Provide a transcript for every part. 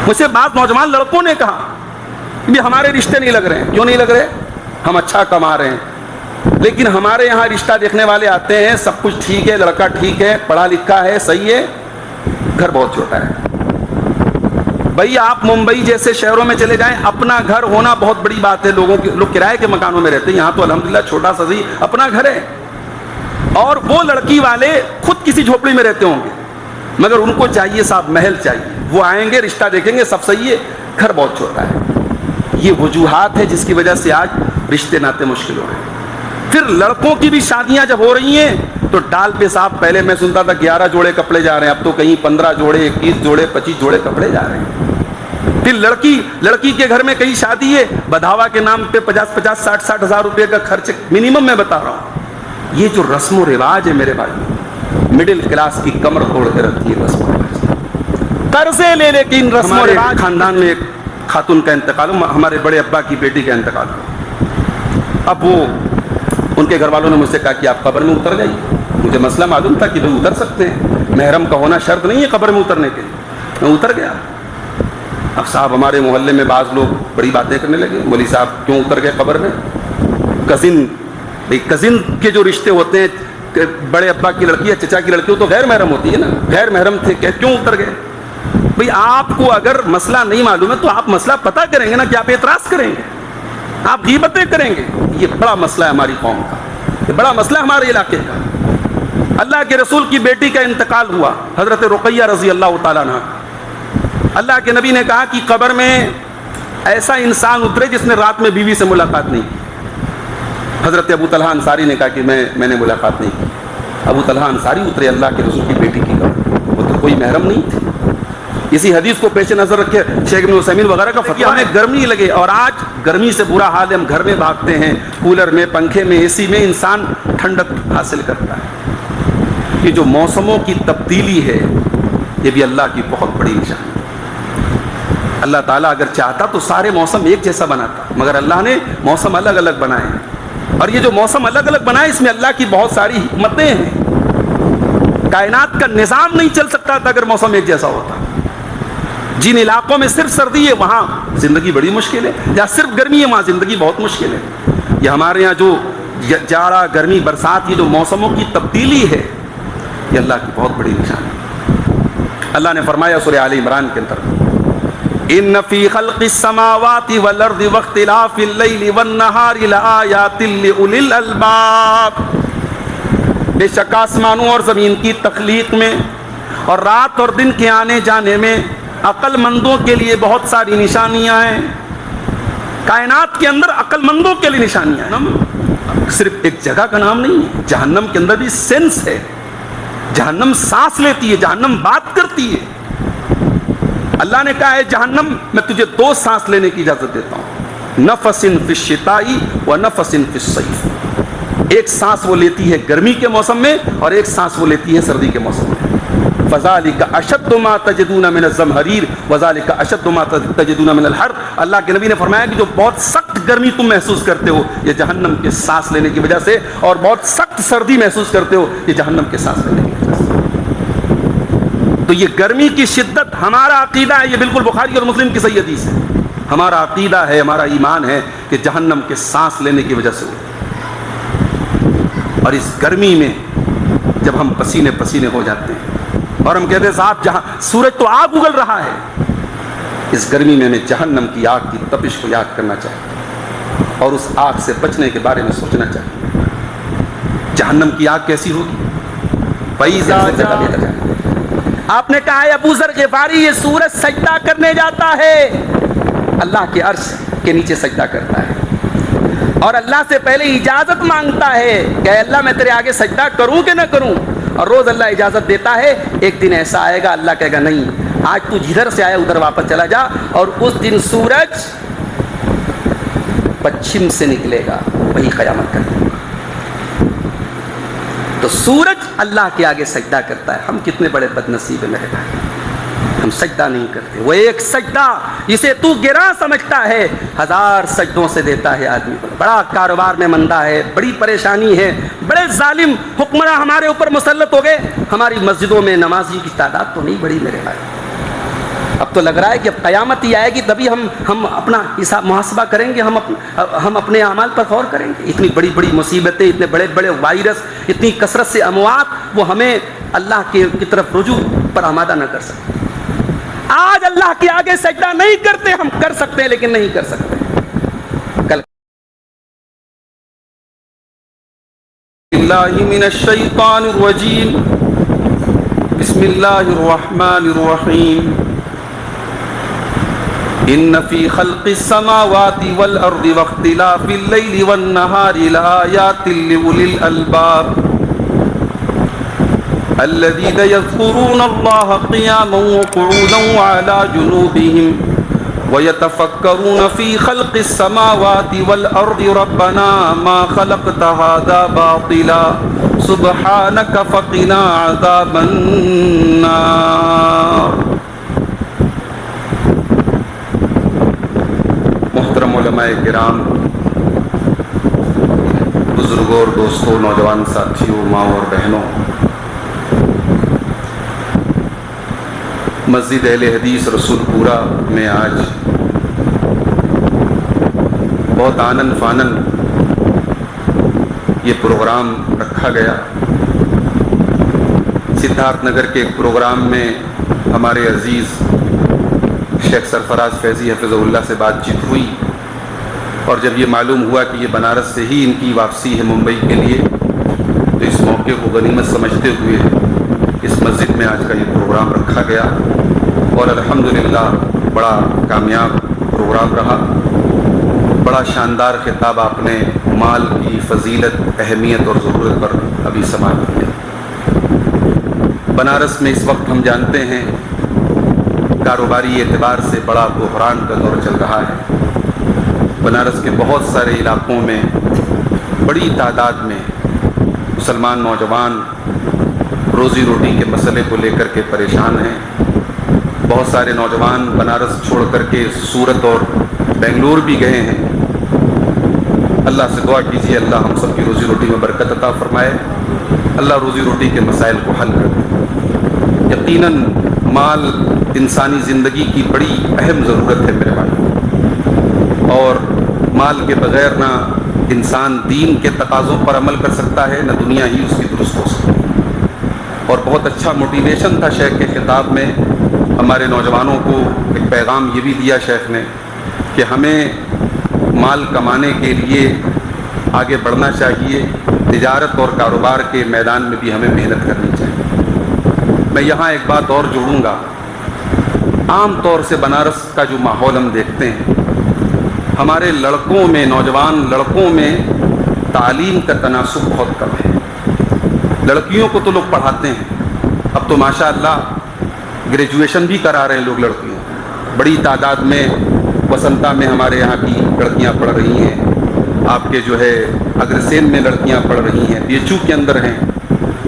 مجھ سے بعض نوجوان لڑکوں نے کہا کہ ہمارے رشتے نہیں لگ رہے ہیں. کیوں نہیں لگ رہے؟ ہم اچھا کما رہے ہیں، لیکن ہمارے یہاں رشتہ دیکھنے والے آتے ہیں، سب کچھ ٹھیک ہے، لڑکا ٹھیک ہے، پڑھا لکھا ہے، صحیح ہے، گھر بہت چھوٹا ہے. بھائی آپ ممبئی جیسے شہروں میں چلے جائیں، اپنا گھر ہونا بہت بڑی بات ہے. لوگ کرائے کے مکانوں میں رہتے ہیں، یہاں تو الحمدللہ چھوٹا سا ہی اپنا گھر ہے. اور وہ لڑکی والے خود کسی جھوپڑی میں رہتے ہوں گے، مگر ان کو چاہیے صاحب محل چاہیے. وہ آئیں گے، رشتہ دیکھیں گے، سب صحیح ہے، گھر بہت چھوٹا ہے. یہ وجوہات ہے جس کی وجہ سے آج رشتے ناتے مشکل ہو رہے ہیں. پھر لڑکوں کی بھی شادیاں جب ہو رہی ہیں تو ڈال پہ صاحب پہلے میں سنتا تھا 11 جوڑے کپڑے جا رہے ہیں، اب تو کہیں 15 جوڑے، 21 جوڑے، 25 جوڑے کپڑے جا رہے ہیں. پھر لڑکی کے گھر میں کہیں شادی ہے، بدھاوا کے نام پہ 50 60 ہزار روپے کا خرچ منیمم میں بتا رہا ہوں. یہ جو رسم و رواج ہے میرے بھائی، مڈل کلاس کی کمر توڑ کے رکھی ہے رسم و رواج. قرضے لے لے کے ان رسم و رواج. خاندان میں ایک خاتون کا انتقال، ہمارے بڑے ابا کی بیٹی کا انتقال ہوا. اب وہ ان کے گھر والوں نے مجھ سے کہا کہ آپ قبر میں اتر جائیے. مجھے مسئلہ معلوم تھا کہ وہ اتر سکتے ہیں، محرم کا ہونا شرط نہیں ہے قبر میں اترنے کے لیے. میں اتر گیا. اب صاحب ہمارے محلے میں بعض لوگ بڑی باتیں کرنے لگے، مولوی صاحب کیوں اتر گئے قبر میں؟ کزن کے جو رشتے ہوتے ہیں، بڑے ابا کی لڑکی یا چچا کی لڑکی، وہ تو غیر محرم ہوتی ہے نا، غیر محرم تھے، کیوں اتر گئے؟ بھئی آپ کو اگر مسئلہ نہیں معلوم ہے تو آپ مسئلہ پتہ کریں گے نا، کہ آپ اعتراض کریں گے، آپ غیبتیں کریں گے. یہ بڑا مسئلہ ہے ہماری قوم کا، یہ بڑا مسئلہ ہے ہمارے علاقے کا. اللہ کے رسول کی بیٹی کا انتقال ہوا، حضرت رقیہ رضی اللہ تعالیٰ عنہ. اللہ کے نبی نے کہا کہ قبر میں ایسا انسان اترے جس نے رات میں بیوی سے ملاقات نہیں کی. حضرت ابو طلحہ انصاری نے کہا کہ میں نے ملاقات نہیں کی. ابو طلحہ انصاری اترے اللہ کے رسول کی بیٹی کی قبر، وہ تو کوئی محرم نہیں تھی. اسی حدیث کو پیش نظر رکھے شیخ ابن عثیمین وغیرہ کا فتویٰ، ہمیں گرمی لگے، اور آج گرمی سے برا حال ہے. ہم گھر میں بھاگتے ہیں، کولر میں، پنکھے میں، اے سی میں، انسان ٹھنڈک حاصل کرتا ہے. یہ جو موسموں کی تبدیلی ہے یہ بھی اللہ کی بہت بڑی نشانی ہے. اللہ تعالیٰ اگر چاہتا تو سارے موسم ایک جیسا بناتا، مگر اللہ نے موسم الگ الگ بنائے ہیں. اور یہ جو موسم الگ الگ بنائے اس میں اللہ کی بہت ساری حکمتیں ہیں. کائنات کا نظام نہیں چل سکتا تھا اگر موسم ایک جیسا ہوتا. جن علاقوں میں صرف سردی ہے وہاں زندگی بڑی مشکل ہے، یا صرف گرمی ہے وہاں زندگی بہت مشکل ہے. یہ ہمارے یہاں جو جاڑا، گرمی، برسات، یہ جو موسموں کی تبدیلی ہے یہ اللہ کی بہت بڑی نشانی ہے. اللہ نے فرمایا سورہ آل عمران کے اندر، ان فی خلق السماوات والارض واختلاف اللیل والنہار لآیات لأولی الالباب. بے شک آسمانوں اور زمین کی تخلیق میں اور رات اور دن کے آنے جانے میں عقل مندوں کے لیے بہت ساری نشانیاں ہیں. کائنات کے اندر عقل مندوں کے لیے نشانیاں ہیں. صرف ایک جگہ کا نام نہیں ہے، جہنم کے اندر بھی سینس ہے. جہنم سانس لیتی ہے، جہنم بات کرتی ہے. اللہ نے کہا ہے جہنم میں تجھے 2 سانس لینے کی اجازت دیتا ہوں، نفس فی الشتاء و نفس فی الصیف. ایک سانس وہ لیتی ہے گرمی کے موسم میں اور ایک سانس وہ لیتی ہے سردی کے موسم میں. فذالک اشد ما تجدون من الزمہریر وذالک اشد ما تجدون من الحر. اللہ کے نبی نے فرمایا کہ جو بہت سخت گرمی تم محسوس کرتے ہو یہ جہنم کے سانس لینے کی وجہ سے، اور بہت سخت سردی محسوس کرتے ہو یہ جہنم کے سانس لینے کی وجہ سے. تو یہ گرمی کی شدت ہمارا عقیدہ ہے، یہ بالکل بخاری اور مسلم کی صحیح حدیث ہے. ہمارا عقیدہ ہے، ہمارا ایمان ہے کہ جہنم کے سانس لینے کی وجہ سے. اور اس گرمی میں جب ہم پسینے پسینے ہو جاتے ہیں اور ہم کہتے ہیں صاحب جہاں سورج تو آگ اگل رہا ہے، اس گرمی میں ہمیں جہنم کی آگ کی تپش کو یاد کرنا چاہیے اور اس آگ سے بچنے کے بارے میں سوچنا چاہیے. جہنم کی آگ کیسی ہوگی؟ فَإِذَا آپ نے کہا ہے ابو ذر غفاری یہ سورج سجدہ کرنے جاتا ہے، اللہ کے عرش کے نیچے سجدہ کرتا ہے اور اللہ سے پہلے اجازت مانگتا ہے کہ اللہ میں تیرے آگے سجدہ کروں کہ نہ کروں. اور روز اللہ اجازت دیتا ہے. ایک دن ایسا آئے گا اللہ کہے گا نہیں، آج تو جدھر سے آیا ادھر واپس چلا جا. اور اس دن سورج پچھم سے نکلے گا، وہی قیامت کرے گا. تو سورج اللہ کے آگے سجدہ کرتا ہے. ہم کتنے بڑے بد نصیب ہیں میرے بھائی، ہم سجدہ نہیں کرتے. وہ ایک سجدہ جسے تو گراں سمجھتا ہے 1000 سجدوں سے دیتا ہے آدمی کو. بڑا کاروبار میں مندہ ہے، بڑی پریشانی ہے، بڑے ظالم حکمراں ہمارے اوپر مسلط ہو گئے. ہماری مسجدوں میں نمازی کی تعداد تو نہیں بڑھی میرے بھائی. اب تو لگ رہا ہے کہ اب قیامت ہی آئے گی تبھی ہم اپنا حساب محاسبہ کریں گے, ہم اپنے اعمال پر غور کریں گے. اتنی بڑی بڑی مصیبتیں, اتنے بڑے بڑے وائرس, اتنی کثرت سے اموات, وہ ہمیں اللہ کی طرف رجوع پر آمادہ نہ کر سکتے. آج اللہ کے آگے سجدہ نہیں کرتے, ہم کر سکتے ہیں لیکن نہیں کر سکتے. کل اللہ من الشیطان الرجیم, بسم اللہ الرحمن الرحیم. ان فی خلق السماوات والارض واختلاف اللیل والنہار لآیات لأولی الالباب الذین یذکرون اللہ قیاما وقعودا وعلی جنوبہم وَيَتَفَكَّرُونَ فِي خَلْقِ السَّمَاوَاتِ وَالْأَرْضِ رَبَّنَا مَا خَلَقْتَ هَذَا بَاطِلًا سُبْحَانَكَ فَقِنَا عَذَابَ النَّارِ. محترم علماء کرام, بزرگوں اور دوستوں, نوجوان ساتھیوں, ماں اور بہنوں, مسجد اہل حدیث رسول پورہ میں آج بہت آنن فانن یہ پروگرام رکھا گیا. سدھارتھ نگر کے ایک پروگرام میں ہمارے عزیز شیخ سرفراز فیضی حفظہ اللہ سے بات چیت ہوئی, اور جب یہ معلوم ہوا کہ یہ بنارس سے ہی ان کی واپسی ہے ممبئی کے لیے, تو اس موقع کو غنیمت سمجھتے ہوئے اس مسجد میں آج کا یہ پروگرام رکھا گیا, اور الحمدللہ بڑا کامیاب پروگرام رہا. بڑا شاندار خطاب آپ نے مال کی فضیلت, اہمیت اور ضرورت پر ابھی سماعت کیا. بنارس میں اس وقت ہم جانتے ہیں کاروباری اعتبار سے بڑا بحران کا دور چل رہا ہے. بنارس کے بہت سارے علاقوں میں بڑی تعداد میں مسلمان نوجوان روزی روٹی کے مسئلے کو لے کر کے پریشان ہیں. بہت سارے نوجوان بنارس چھوڑ کر کے سورت اور بنگلور بھی گئے ہیں. اللہ سے دعا کیجیے اللہ ہم سب کی روزی روٹی میں برکت عطا فرمائے, اللہ روزی روٹی کے مسائل کو حل کر دے. یقیناً مال انسانی زندگی کی بڑی اہم ضرورت ہے میرے بھائی, اور مال کے بغیر نہ انسان دین کے تقاضوں پر عمل کر سکتا ہے, نہ دنیا ہی اس کی درست ہو سکتی ہے. اور بہت اچھا موٹیویشن تھا شیخ کے خطاب میں. ہمارے نوجوانوں کو ایک پیغام یہ بھی دیا شیخ نے کہ ہمیں مال کمانے کے لیے آگے بڑھنا چاہیے, تجارت اور کاروبار کے میدان میں بھی ہمیں محنت کرنی چاہیے. میں یہاں ایک بات اور جوڑوں گا. عام طور سے بنارس کا جو ماحول ہم دیکھتے ہیں, ہمارے لڑکوں میں, نوجوان لڑکوں میں تعلیم کا تناسب بہت کم ہے. لڑکیوں کو تو لوگ پڑھاتے ہیں, اب تو ماشاء اللہ گریجویشن بھی کرا رہے ہیں لوگ لڑکیوں. بڑی تعداد میں وسنتا میں ہمارے یہاں کی لڑکیاں پڑھ رہی ہیں, آپ کے جو ہے اگرسین میں لڑکیاں پڑھ رہی ہیں, بی ایچ یو کے اندر ہیں.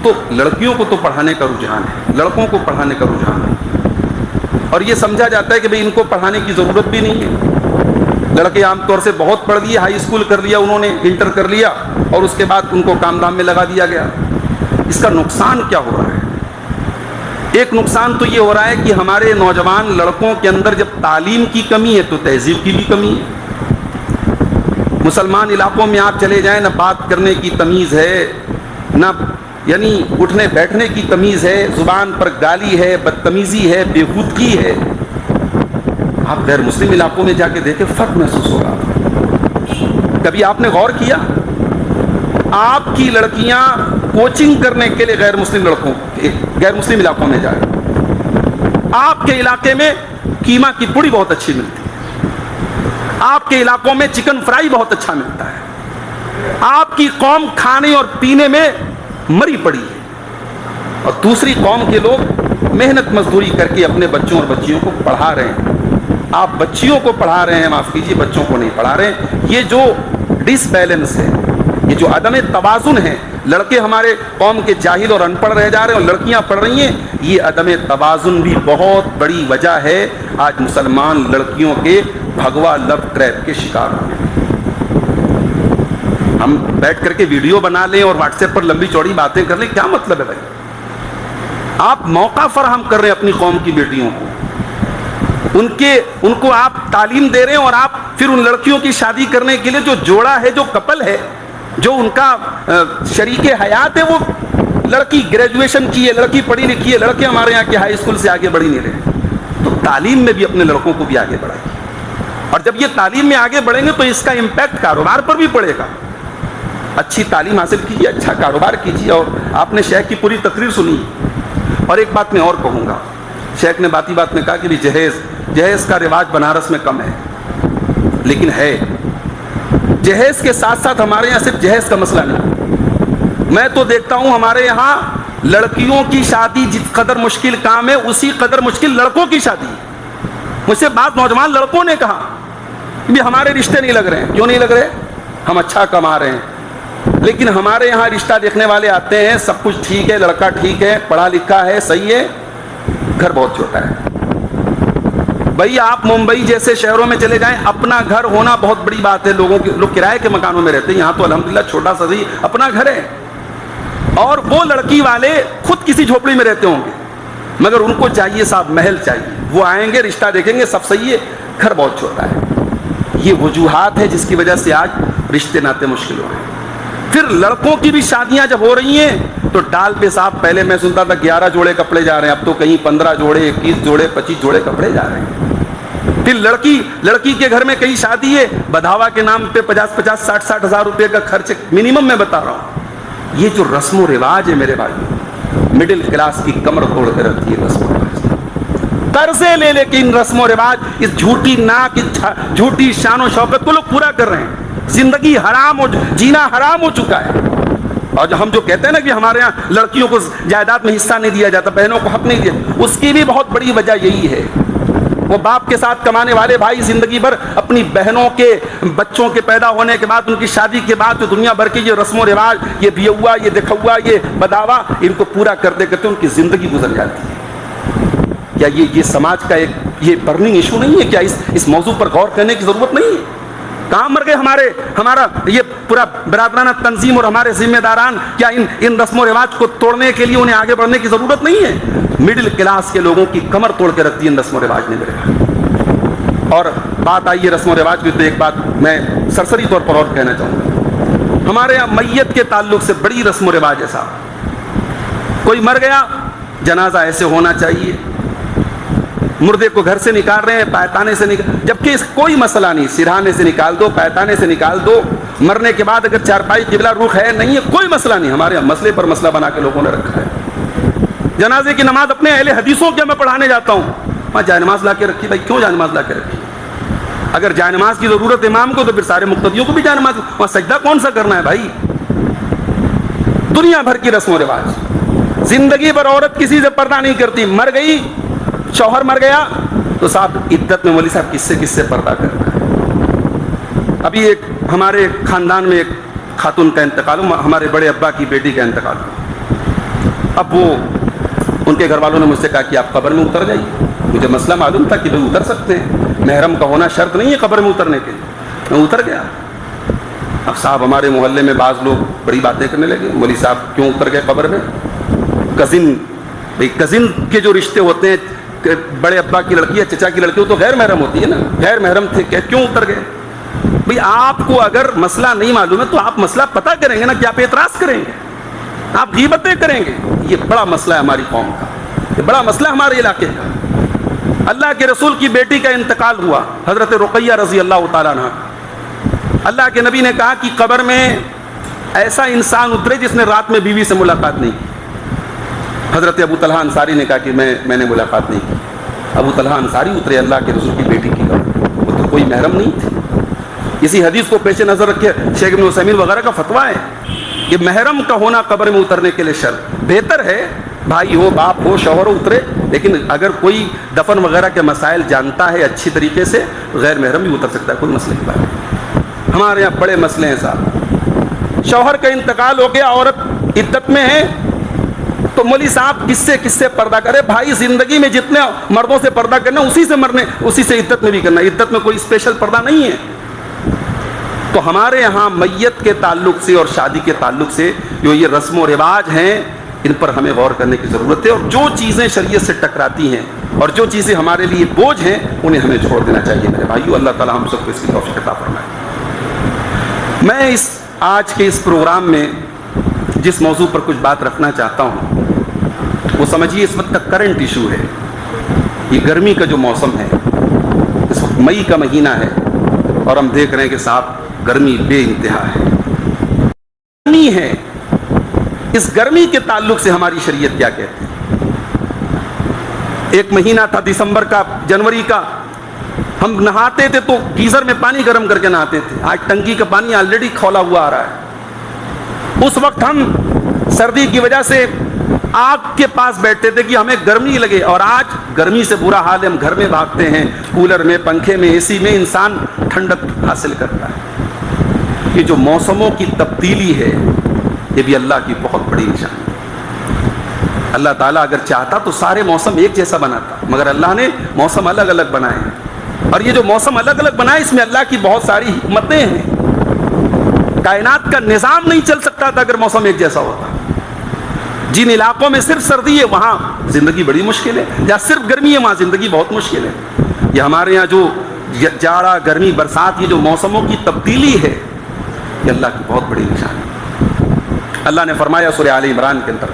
تو لڑکیوں کو تو پڑھانے کا رجحان ہے, لڑکوں کو پڑھانے کا رجحان ہے, اور یہ سمجھا جاتا ہے کہ بھئی ان کو پڑھانے کی ضرورت بھی نہیں ہے. لڑکے عام طور سے بہت پڑھ لیے, ہائی اسکول کر لیا انہوں نے, انٹر کر لیا, اور اس کے بعد ان کو کام دام میں لگا دیا گیا. اس کا نقصان کیا ہو رہا ہے؟ ایک نقصان تو یہ ہو رہا ہے کہ ہمارے نوجوان لڑکوں کے اندر جب تعلیم کی کمی ہے تو تہذیب کی بھی کمی ہے. مسلمان علاقوں میں آپ چلے جائیں, نہ بات کرنے کی تمیز ہے, نہ یعنی اٹھنے بیٹھنے کی تمیز ہے, زبان پر گالی ہے, بدتمیزی ہے, بےہودگی ہے. آپ غیر مسلم علاقوں میں جا کے دیکھیں, فرق محسوس ہوگا. کبھی آپ نے غور کیا آپ کی لڑکیاں کوچنگ کرنے کے لیے غیر مسلم علاقوں میں جائیں, آپ کے علاقے میں قیمہ کی پوڑی بہت اچھی ملتی ہے, آپ کے علاقوں میں چکن فرائی بہت اچھا ملتا ہے, آپ کی قوم کھانے اور پینے میں مری پڑی ہے, اور دوسری قوم کے لوگ محنت مزدوری کر کے اپنے بچوں اور بچیوں کو پڑھا رہے ہیں. آپ بچیوں کو پڑھا رہے ہیں, معاف کیجیے بچوں کو نہیں پڑھا رہے ہیں. یہ جو ڈس بیلنس ہے, یہ جو عدم توازن ہے, لڑکے ہمارے قوم کے جاہل اور ان پڑھ رہ جا رہے ہیں اور لڑکیاں پڑھ رہی ہیں, یہ عدم توازن بھی بہت بڑی وجہ ہے آج مسلمان لڑکیوں کے بھگوا لو ٹریپ کے شکار ہوئے. ہم بیٹھ کر کے ویڈیو بنا لیں اور واٹس ایپ پر لمبی چوڑی باتیں کر لیں, کیا مطلب ہے بھائی؟ آپ موقع فراہم کر رہے ہیں اپنی قوم کی بیٹیوں کو, ان کو آپ تعلیم دے رہے ہیں اور آپ پھر ان لڑکیوں کی شادی کرنے کے لیے جو جوڑا ہے, جو کپل ہے, جو ان کا شریک حیات ہے, وہ لڑکی گریجویشن کی ہے, لڑکی پڑھی لکھی ہے, لڑکے ہمارے یہاں کے ہائی اسکول سے آگے بڑھ ہی نہیں رہے. تو تعلیم میں بھی اپنے لڑکوں کو بھی آگے بڑھائیے, اور جب یہ تعلیم میں آگے بڑھیں گے تو اس کا امپیکٹ کاروبار پر بھی پڑے گا. اچھی تعلیم حاصل کیجیے, اچھا کاروبار کیجیے. اور آپ نے شیخ کی پوری تقریر سنی. اور ایک بات میں اور کہوں گا, شیخ نے باتی بات میں کہا کہ جہیز کا رواج بنارس میں کم ہے, لیکن ہے. جہیز کے ساتھ ساتھ ہمارے یہاں صرف جہیز کا مسئلہ نہیں, میں تو دیکھتا ہوں ہمارے یہاں لڑکیوں کی شادی جس قدر مشکل کام ہے اسی قدر مشکل لڑکوں کی شادی. مجھ سے بعض نوجوان لڑکوں نے کہا کہ ہمارے رشتے نہیں لگ رہے ہیں. کیوں نہیں لگ رہے؟ ہم اچھا کما رہے ہیں, لیکن ہمارے یہاں رشتہ دیکھنے والے آتے ہیں, سب کچھ ٹھیک ہے, لڑکا ٹھیک ہے, پڑھا لکھا ہے, صحیح ہے, گھر بہت چھوٹا ہے. بھائی آپ ممبئی جیسے شہروں میں چلے جائیں, اپنا گھر ہونا بہت بڑی بات ہے. لوگ کرائے کے مکانوں میں رہتے ہیں, یہاں تو الحمدللہ چھوٹا سا ہی اپنا گھر ہے. اور وہ لڑکی والے خود کسی جھوپڑی میں رہتے ہوں گے, مگر ان کو چاہیے صاحب محل چاہیے. وہ آئیں گے, رشتہ دیکھیں گے, سب صحیح ہے, گھر بہت چھوٹا ہے. یہ وجوہات ہے جس کی وجہ سے آج رشتے ناتے مشکل ہو رہے ہیں. پھر لڑکوں کی بھی شادیاں جب ہو رہی ہیں تو ڈال پہ صاحب, پہلے میں سنتا تھا 11 جوڑے کپڑے جا رہے ہیں, اب تو کہیں 15 جوڑے, 21 جوڑے, 25 جوڑے کپڑے جا رہے ہیں. پھر لڑکی کے گھر میں کہیں شادی ہے, بدھاوا کے نام پہ 50 60 ہزار روپے کا خرچ منیمم میں بتا رہا ہوں. یہ جو رسم و رواج ہے میرے بھائی, مڈل کلاس کی کمر توڑ کے رکھتی ہے رسم و رواج. قرضے لے لے کے ان رسم و رواج, اس جھوٹی ناک, جھوٹی شان و شوکت کو لوگ پورا کر رہے ہیں. زندگی حرام جینا حرام ہو چکا ہے. اور ہم جو کہتے ہیں نا کہ ہمارے یہاں لڑکیوں کو جائیداد میں حصہ نہیں دیا جاتا, بہنوں کو حق نہیں دیا, اس کی بھی بہت بڑی وجہ یہی ہے. وہ باپ کے ساتھ کمانے والے بھائی زندگی بھر اپنی بہنوں کے بچوں کے پیدا ہونے کے بعد, ان کی شادی کے بعد, تو دنیا بھر کے یہ رسم و رواج, یہ بیوہ, یہ دکھوا, یہ بداوا, ان کو پورا کرتے کرتے ان کی زندگی گزر جاتی ہے. کیا یہ سماج کا ایک یہ برننگ ایشو نہیں ہے؟ کیا اس موضوع پر غور کرنے کی ضرورت نہیں ہے؟ کہاں مر گئے ہمارا یہ پورا برادرانہ تنظیم اور ہمارے ذمہ داران؟ کیا ان رسم و رواج کو توڑنے کے لیے انہیں آگے بڑھنے کی ضرورت نہیں ہے؟ مڈل کلاس کے لوگوں کی کمر توڑ کے رکھتی ہے ان رسم و رواج نے میرے بھائی. اور بات آئی ہے رسم و رواج کی, تو ایک بات میں سرسری طور پر اور کہنا چاہوں گا. ہمارے یہاں میت کے تعلق سے بڑی رسم و رواج ہے صاحب. کوئی مر گیا, جنازہ ایسے ہونا چاہیے, مردے کو گھر سے نکال رہے ہیں, پایتانے سے جبکہ اس کوئی مسئلہ نہیں, سرہانے سے نکال دو, پایتانے سے نکال دو. مرنے کے بعد اگر چارپائی قبلہ رخ ہے نہیں ہے, کوئی مسئلہ نہیں. ہمارے یہاں مسئلے پر مسئلہ بنا کے لوگوں نے رکھا ہے. جنازے کی نماز اپنے اہل حدیثوں کے میں پڑھانے جاتا ہوں, وہاں جائے نماز لا کے رکھی. بھائی کیوں جائے نماز لا کے رکھی؟ اگر جائے نماز کی ضرورت امام کو تو پھر سارے مقتدیوں کو بھی جائے نماز. وہاں سجدہ کون سا کرنا ہے بھائی؟ دنیا بھر کی رسم و رواج. زندگی بھر عورت کسی سے پردہ نہیں کرتی, مر گئی, شوہر مر گیا تو صاحب عدت میں مولوی صاحب کس سے پردہ کرنا ہے. ابھی ایک ہمارے خاندان میں ایک خاتون کا انتقال ہوا, ہمارے بڑے ابا کی بیٹی کا انتقال ہوا. اب وہ ان کے گھر والوں نے مجھ سے کہا کہ آپ قبر میں اتر جائیے. مجھے مسئلہ معلوم تھا کہ بھائی اتر سکتے ہیں, محرم کا ہونا شرط نہیں ہے قبر میں اترنے کے لیے. میں اتر گیا. اب صاحب ہمارے محلے میں بعض لوگ بڑی باتیں کرنے لگے, مولوی صاحب کیوں اتر گئے قبر میں؟ کزن کے جو رشتے ہوتے ہیں, بڑے ابا کی لڑکی یا چچا کی لڑکی, وہ تو غیر محرم ہوتی ہے نا, غیر محرم تھے, کیوں اتر گئے؟ بھئی آپ کو اگر مسئلہ نہیں معلوم ہے تو آپ مسئلہ پتہ کریں گے نا, کہ آپ اعتراض کریں گے, آپ غیبتیں کریں گے. یہ بڑا مسئلہ ہے ہماری قوم کا, یہ بڑا مسئلہ ہے ہمارے علاقے کا. اللہ کے رسول کی بیٹی کا انتقال ہوا, حضرت رقیہ رضی اللہ تعالیٰ عنہ. اللہ کے نبی نے کہا کہ قبر میں ایسا انسان اترے جس نے رات میں بیوی سے ملاقات نہیں کی. حضرت ابو طلحہ انصاری نے کہا کہ میں نے ملاقات نہیں کی. ابو طلحہ انصاری اترے اللہ کے رسول کی بیٹی کی قبر, وہ تو کوئی محرم نہیں تھی. اسی حدیث کو پیش نظر رکھے شیخ ابن عثیمین وغیرہ کا فتویٰ ہے کہ محرم کا ہونا قبر میں اترنے کے لیے شرط. بہتر ہے بھائی ہو, باپ ہو, شوہر ہو, اترے, لیکن اگر کوئی دفن وغیرہ کے مسائل جانتا ہے اچھی طریقے سے, غیر محرم بھی اتر سکتا ہے, کوئی مسئلے کی بات نہیں. ہمارے یہاں بڑے مسئلے ہیں صاحب. شوہر کا انتقال ہو گیا, عورت عدت میں ہے, تو مولوی صاحب کس سے پردہ کرے؟ بھائی زندگی میں جتنے مردوں سے پردہ کرنا اسی سے عدت میں بھی کرنا. عدت میں کوئی اسپیشل پردہ نہیں ہے. تو ہمارے یہاں میت کے تعلق سے اور شادی کے تعلق سے جو یہ رسم و رواج ہیں, ان پر ہمیں غور کرنے کی ضرورت ہے، اور جو چیزیں شریعت سے ٹکراتی ہیں اور جو چیزیں ہمارے لیے بوجھ ہیں انہیں ہمیں چھوڑ دینا چاہیے میرے بھائیو۔ اللہ تعالیٰ ہم سب کو اس کی توفیق عطا فرمائے۔ میں آج کے اس پروگرام میں جس موضوع پر کچھ بات رکھنا چاہتا ہوں وہ سمجھیے اس وقت کا کرنٹ ایشو ہے، یہ گرمی کا جو موسم ہے، اس وقت مئی کا مہینہ ہے اور ہم دیکھ رہے ہیں کہ صاحب گرمی بے انتہا ہے، گرمی ہے۔ اس گرمی کے تعلق سے ہماری شریعت کیا کہتی ہے؟ ایک مہینہ تھا دسمبر کا، جنوری کا، ہم نہاتے تھے تو گیزر میں پانی گرم کر کے نہاتے تھے، آج ٹنکی کا پانی آلریڈی کھولا ہوا آ رہا ہے۔ اس وقت ہم سردی کی وجہ سے آگ کے پاس بیٹھتے تھے کہ ہمیں گرمی لگے، اور آج گرمی سے برا حال ہے، ہم گھر میں بھاگتے ہیں، کولر میں، پنکھے میں، اے سی میں، انسان ٹھنڈک حاصل کرتا ہے۔ یہ جو موسموں کی تبدیلی ہے یہ بھی اللہ کی بہت بڑی نشانی ہے۔ اللہ تعالیٰ اگر چاہتا تو سارے موسم ایک جیسا بناتا، مگر اللہ نے موسم الگ الگ بنائے ہیں، اور یہ جو موسم الگ الگ بنائے اس میں اللہ کی بہت ساری حکمتیں ہیں۔ کائنات کا نظام نہیں چل سکتا تھا اگر موسم ایک جیسا ہوتا۔ جن علاقوں میں صرف سردی ہے وہاں زندگی بڑی مشکل ہے، جہاں صرف گرمی ہے وہاں زندگی بہت مشکل ہے۔ یہ ہمارے یہاں جو جاڑا، گرمی، برسات، یہ جو موسموں کی تبدیلی ہے یہ اللہ کی بہت بڑی نشانی ہے۔ اللہ نے فرمایا سورہ آل عمران کے اندر،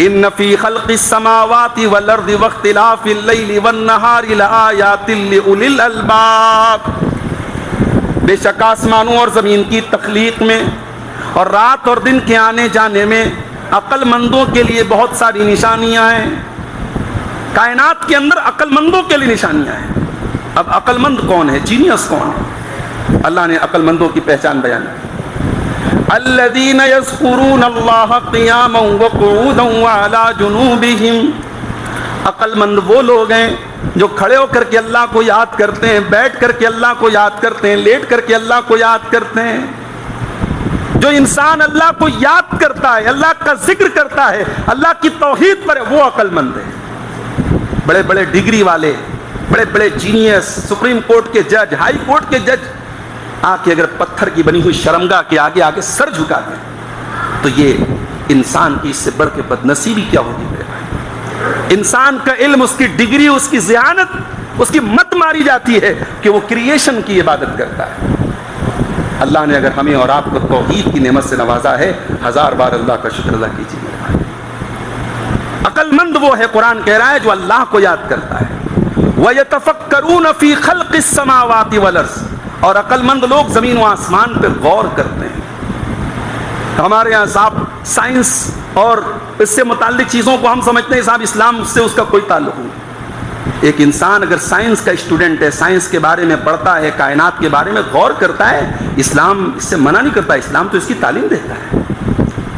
ان فی خلق السماوات والارض واختلاف اللیل والنہار لآیات لأولی الالباب، بے شک آسمانوں اور زمین کی تخلیق میں اور رات اور دن کے آنے جانے میں عقل مندوں کے لیے بہت ساری نشانیاں ہیں۔ کائنات کے اندر عقل مندوں کے لیے نشانیاں ہیں۔ اب عقل مند کون ہے؟ جینیس کون ہے؟ اللہ نے عقل مندوں کی پہچان بیان کی، الذین یذکرون اللہ قیاما وقعودا وعلی جنوبہم، عقل مند وہ لوگ ہیں جو کھڑے ہو کر کے اللہ کو یاد کرتے ہیں، بیٹھ کر کے اللہ کو یاد کرتے ہیں، لیٹ کر کے اللہ کو یاد کرتے ہیں۔ جو انسان اللہ کو یاد کرتا ہے، اللہ کا ذکر کرتا ہے، اللہ کی توحید پر ہے، وہ عقل مند ہے۔ بڑے بڑے ڈگری والے، بڑے بڑے جینیس، سپریم کورٹ کے جج، ہائی کورٹ کے جج آ کے اگر پتھر کی بنی ہوئی شرمگاہ کے آگے آگے سر جھکا دیں تو یہ انسان کی اس سے بڑھ کے بد نصیبی کیا ہوگی میرے بھائی؟ انسان کا علم، اس کی ڈگری، اس کی ذہانت، اس کی مت ماری جاتی ہے کہ وہ کریشن کی عبادت کرتا ہے۔ اللہ نے اگر ہمیں اور آپ کو توحید کی نعمت سے نوازا ہے، ہزار بار اللہ کا شکر ادا کیجیے میرے بھائی۔ عقل مند وہ ہے، قرآن کہہ رہا ہے، جو اللہ کو یاد کرتا ہے۔ وَيَتَفَكَّرُونَ فِي خَلْقِ السَّمَاوَاتِ وَالْأَرْضِ، اور عقل مند لوگ زمین و آسمان پہ غور کرتے ہیں۔ ہمارے یہاں صاحب سائنس اور اس سے متعلق چیزوں کو ہم سمجھتے ہیں صاحب اسلام سے اس کا کوئی تعلق نہیں۔ ایک انسان اگر سائنس کا اسٹوڈنٹ ہے، سائنس کے بارے میں پڑھتا ہے، کائنات کے بارے میں غور کرتا ہے، اسلام اس سے منع نہیں کرتا، اسلام تو اس کی تعلیم دیتا ہے۔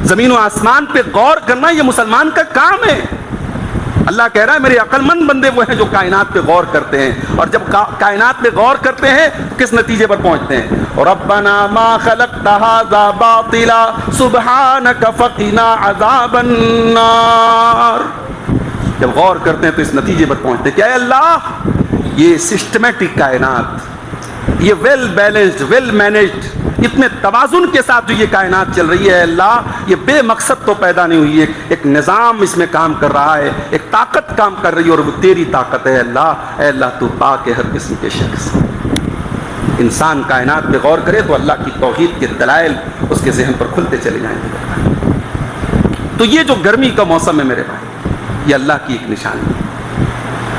زمین و آسمان پہ غور کرنا یہ مسلمان کا کام ہے۔ اللہ کہہ رہا ہے میرے عقل مند بندے وہ ہیں جو کائنات پہ غور کرتے ہیں، اور جب کائنات پہ غور کرتے ہیں کس نتیجے پر پہنچتے ہیں؟ ربنا ما خلقت هذا باطلا سبحانك فقنا عذاب النار۔ جب غور کرتے ہیں تو اس نتیجے پر پہنچتے ہیں کہ اے اللہ، یہ سسٹمیٹک کائنات، یہ ویل بیلنسڈ، ویل مینجڈ، اتنے توازن کے ساتھ جو یہ کائنات چل رہی ہے، اللہ یہ بے مقصد تو پیدا نہیں ہوئی ہے، ایک نظام اس میں کام کر رہا ہے، ایک طاقت کام کر رہی ہے، اور وہ تیری طاقت ہے اللہ۔ اے اللہ تو پاک ہے ہر قسم کے شر سے۔ انسان کائنات پہ غور کرے تو اللہ کی توحید کے دلائل اس کے ذہن پر کھلتے چلے جائیں گے۔ تو یہ جو گرمی کا موسم ہے میرے بھائی، یہ اللہ کی ایک نشانی ہے۔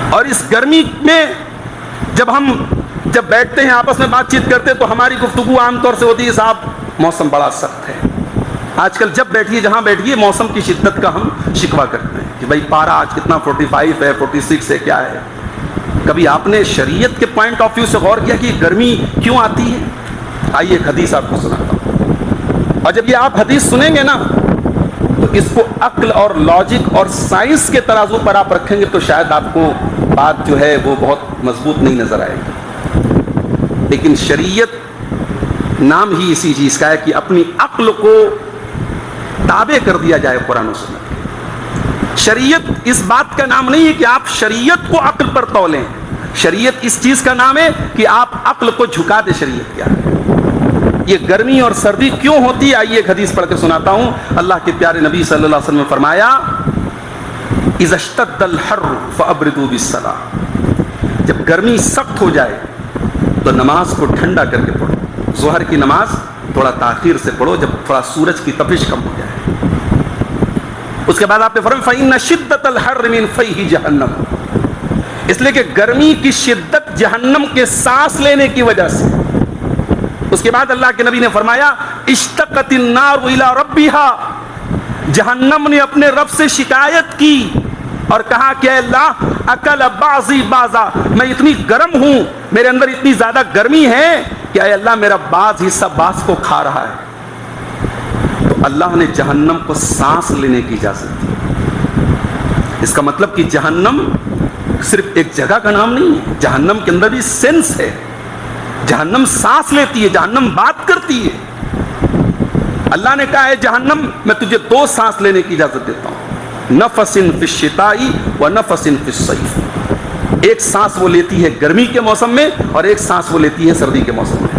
اور اس گرمی میں جب بیٹھتے ہیں آپس میں بات چیت کرتے تو ہماری گفتگو عام طور سے ہوتی ہے صاحب موسم بڑا سخت ہے۔ آج کل جب بیٹھیے جہاں بیٹھیے موسم کی شدت کا ہم شکوہ کرتے ہیں کہ بھائی پارا آج کتنا 45 ہے، 46 ہے، کیا ہے۔ کبھی آپ نے شریعت کے پوائنٹ آف ویو سے غور کیا کہ گرمی کیوں آتی ہے؟ آئیے ایک حدیث آپ کو سناتا ہوں، اور جب یہ آپ حدیث سنیں گے نا تو اس کو عقل اور لاجک اور سائنس کے ترازو پر آپ رکھیں گے تو شاید آپ کو بات جو ہے وہ بہت مضبوط نہیں نظر آئے گی۔ لیکن شریعت نام ہی اسی چیز کا ہے کہ اپنی عقل کو تابع کر دیا جائے قرآن و سنت۔ شریعت اس بات کا نام نہیں ہے کہ آپ شریعت کو عقل پر تولیں، شریعت اس چیز کا نام ہے کہ آپ عقل کو جھکا دیں شریعت کے آگے۔ یہ گرمی اور سردی کیوں ہوتی ہے؟ آئیے ایک حدیث پڑھ کے سناتا ہوں. اللہ کے پیارے نبی صلی اللہ علیہ وسلم نے فرمایا اذا اشتد الحر فابردوا بالصلاۃ، جب گرمی سخت ہو جائے تو نماز کو ٹھنڈا کر کے پڑھو. ظہر کی نماز تھوڑا تاخیر سے پڑھو جب تھوڑا سورج کی تپش کم ہو جائے. اس کے بعد آپ نے فرمایا فإن شدۃ الحر من فیہ جہنم، اس لیے کہ گرمی کی شدت جہنم کے سانس لینے کی وجہ سے. اس کے بعد اللہ کے نبی نے فرمایا اشتقت النار الی ربھا، جہنم نے اپنے رب سے شکایت کی اور کہا کہ اے اللہ اکل بعضی بعضا، میں اتنی گرم ہوں، میرے اندر اتنی زیادہ گرمی ہے کہ اے اللہ میرا بعض حصہ بعض کو کھا رہا ہے. تو اللہ نے جہنم کو سانس لینے کی اجازت دی. اس کا مطلب کہ جہنم صرف ایک جگہ کا نام نہیں ہے، جہنم کے اندر بھی سینس ہے. جہنم سانس لیتی ہے، جہنم بات کرتی ہے. اللہ نے کہا ہے جہنم میں تجھے دو سانس لینے کی اجازت دیتا ہوں، نفس فی الشتاء و نفس فی الصیف. ایک سانس وہ لیتی ہے گرمی کے موسم میں اور ایک سانس وہ لیتی ہے سردی کے موسم میں.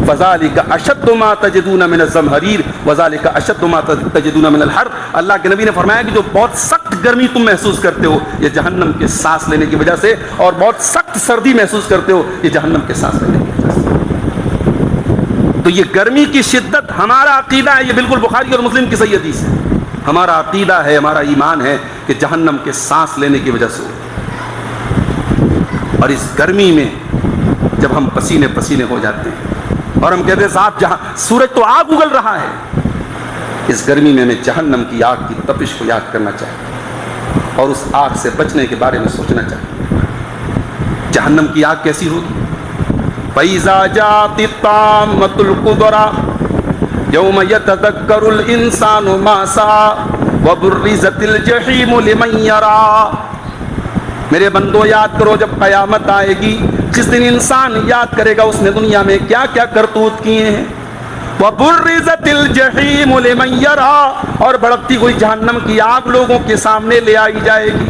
فذالک اشد ما تجدون من الزمہریر وذالک اشد ما تجدون من الحر. اللہ کے نبی نے فرمایا کہ جو بہت سخت گرمی تم محسوس کرتے ہو یہ جہنم کے سانس لینے کی وجہ سے، اور بہت سخت سردی محسوس کرتے ہو یہ جہنم کے سانس لینے کی وجہ سے. تو یہ گرمی کی شدت ہمارا عقیدہ ہے، یہ بالکل بخاری اور مسلم کی صحیح حدیث ہے. ہمارا عقیدہ ہے، ہمارا ایمان ہے کہ جہنم کے سانس لینے کی وجہ سے. اور اس گرمی میں جب ہم پسینے پسینے ہو جاتے ہیں اور ہم کہتے ہیں صاحب جہاں سورج تو آگ اگل رہا ہے، اس گرمی میں ہمیں جہنم کی آگ کی تپش کو یاد کرنا چاہیے اور اس آگ سے بچنے کے بارے میں سوچنا چاہیے. جہنم کی آگ کیسی ہوگی؟ فَإِذَا جَاءَتِ الطَّامَّةُ الْكُبْرَىٰ يَوْمَ يَتَذَكَّرُ الْإِنسَانُ مَا سَعَىٰ وَبُرِّزَتِ الْجَحِيمُ لِمَن يَرَىٰ. میرے بندو یاد کرو جب قیامت آئے گی، جس دن انسان یاد کرے گا اس نے دنیا میں کیا کیا کرتوت کیے ہیں. وَبُرِّزَتِ الْجَحِيمُ لِمَن يَرَىٰ، اور بھڑکتی ہوئی جہنم کی آگ لوگوں کے سامنے لے آئی جائے گی.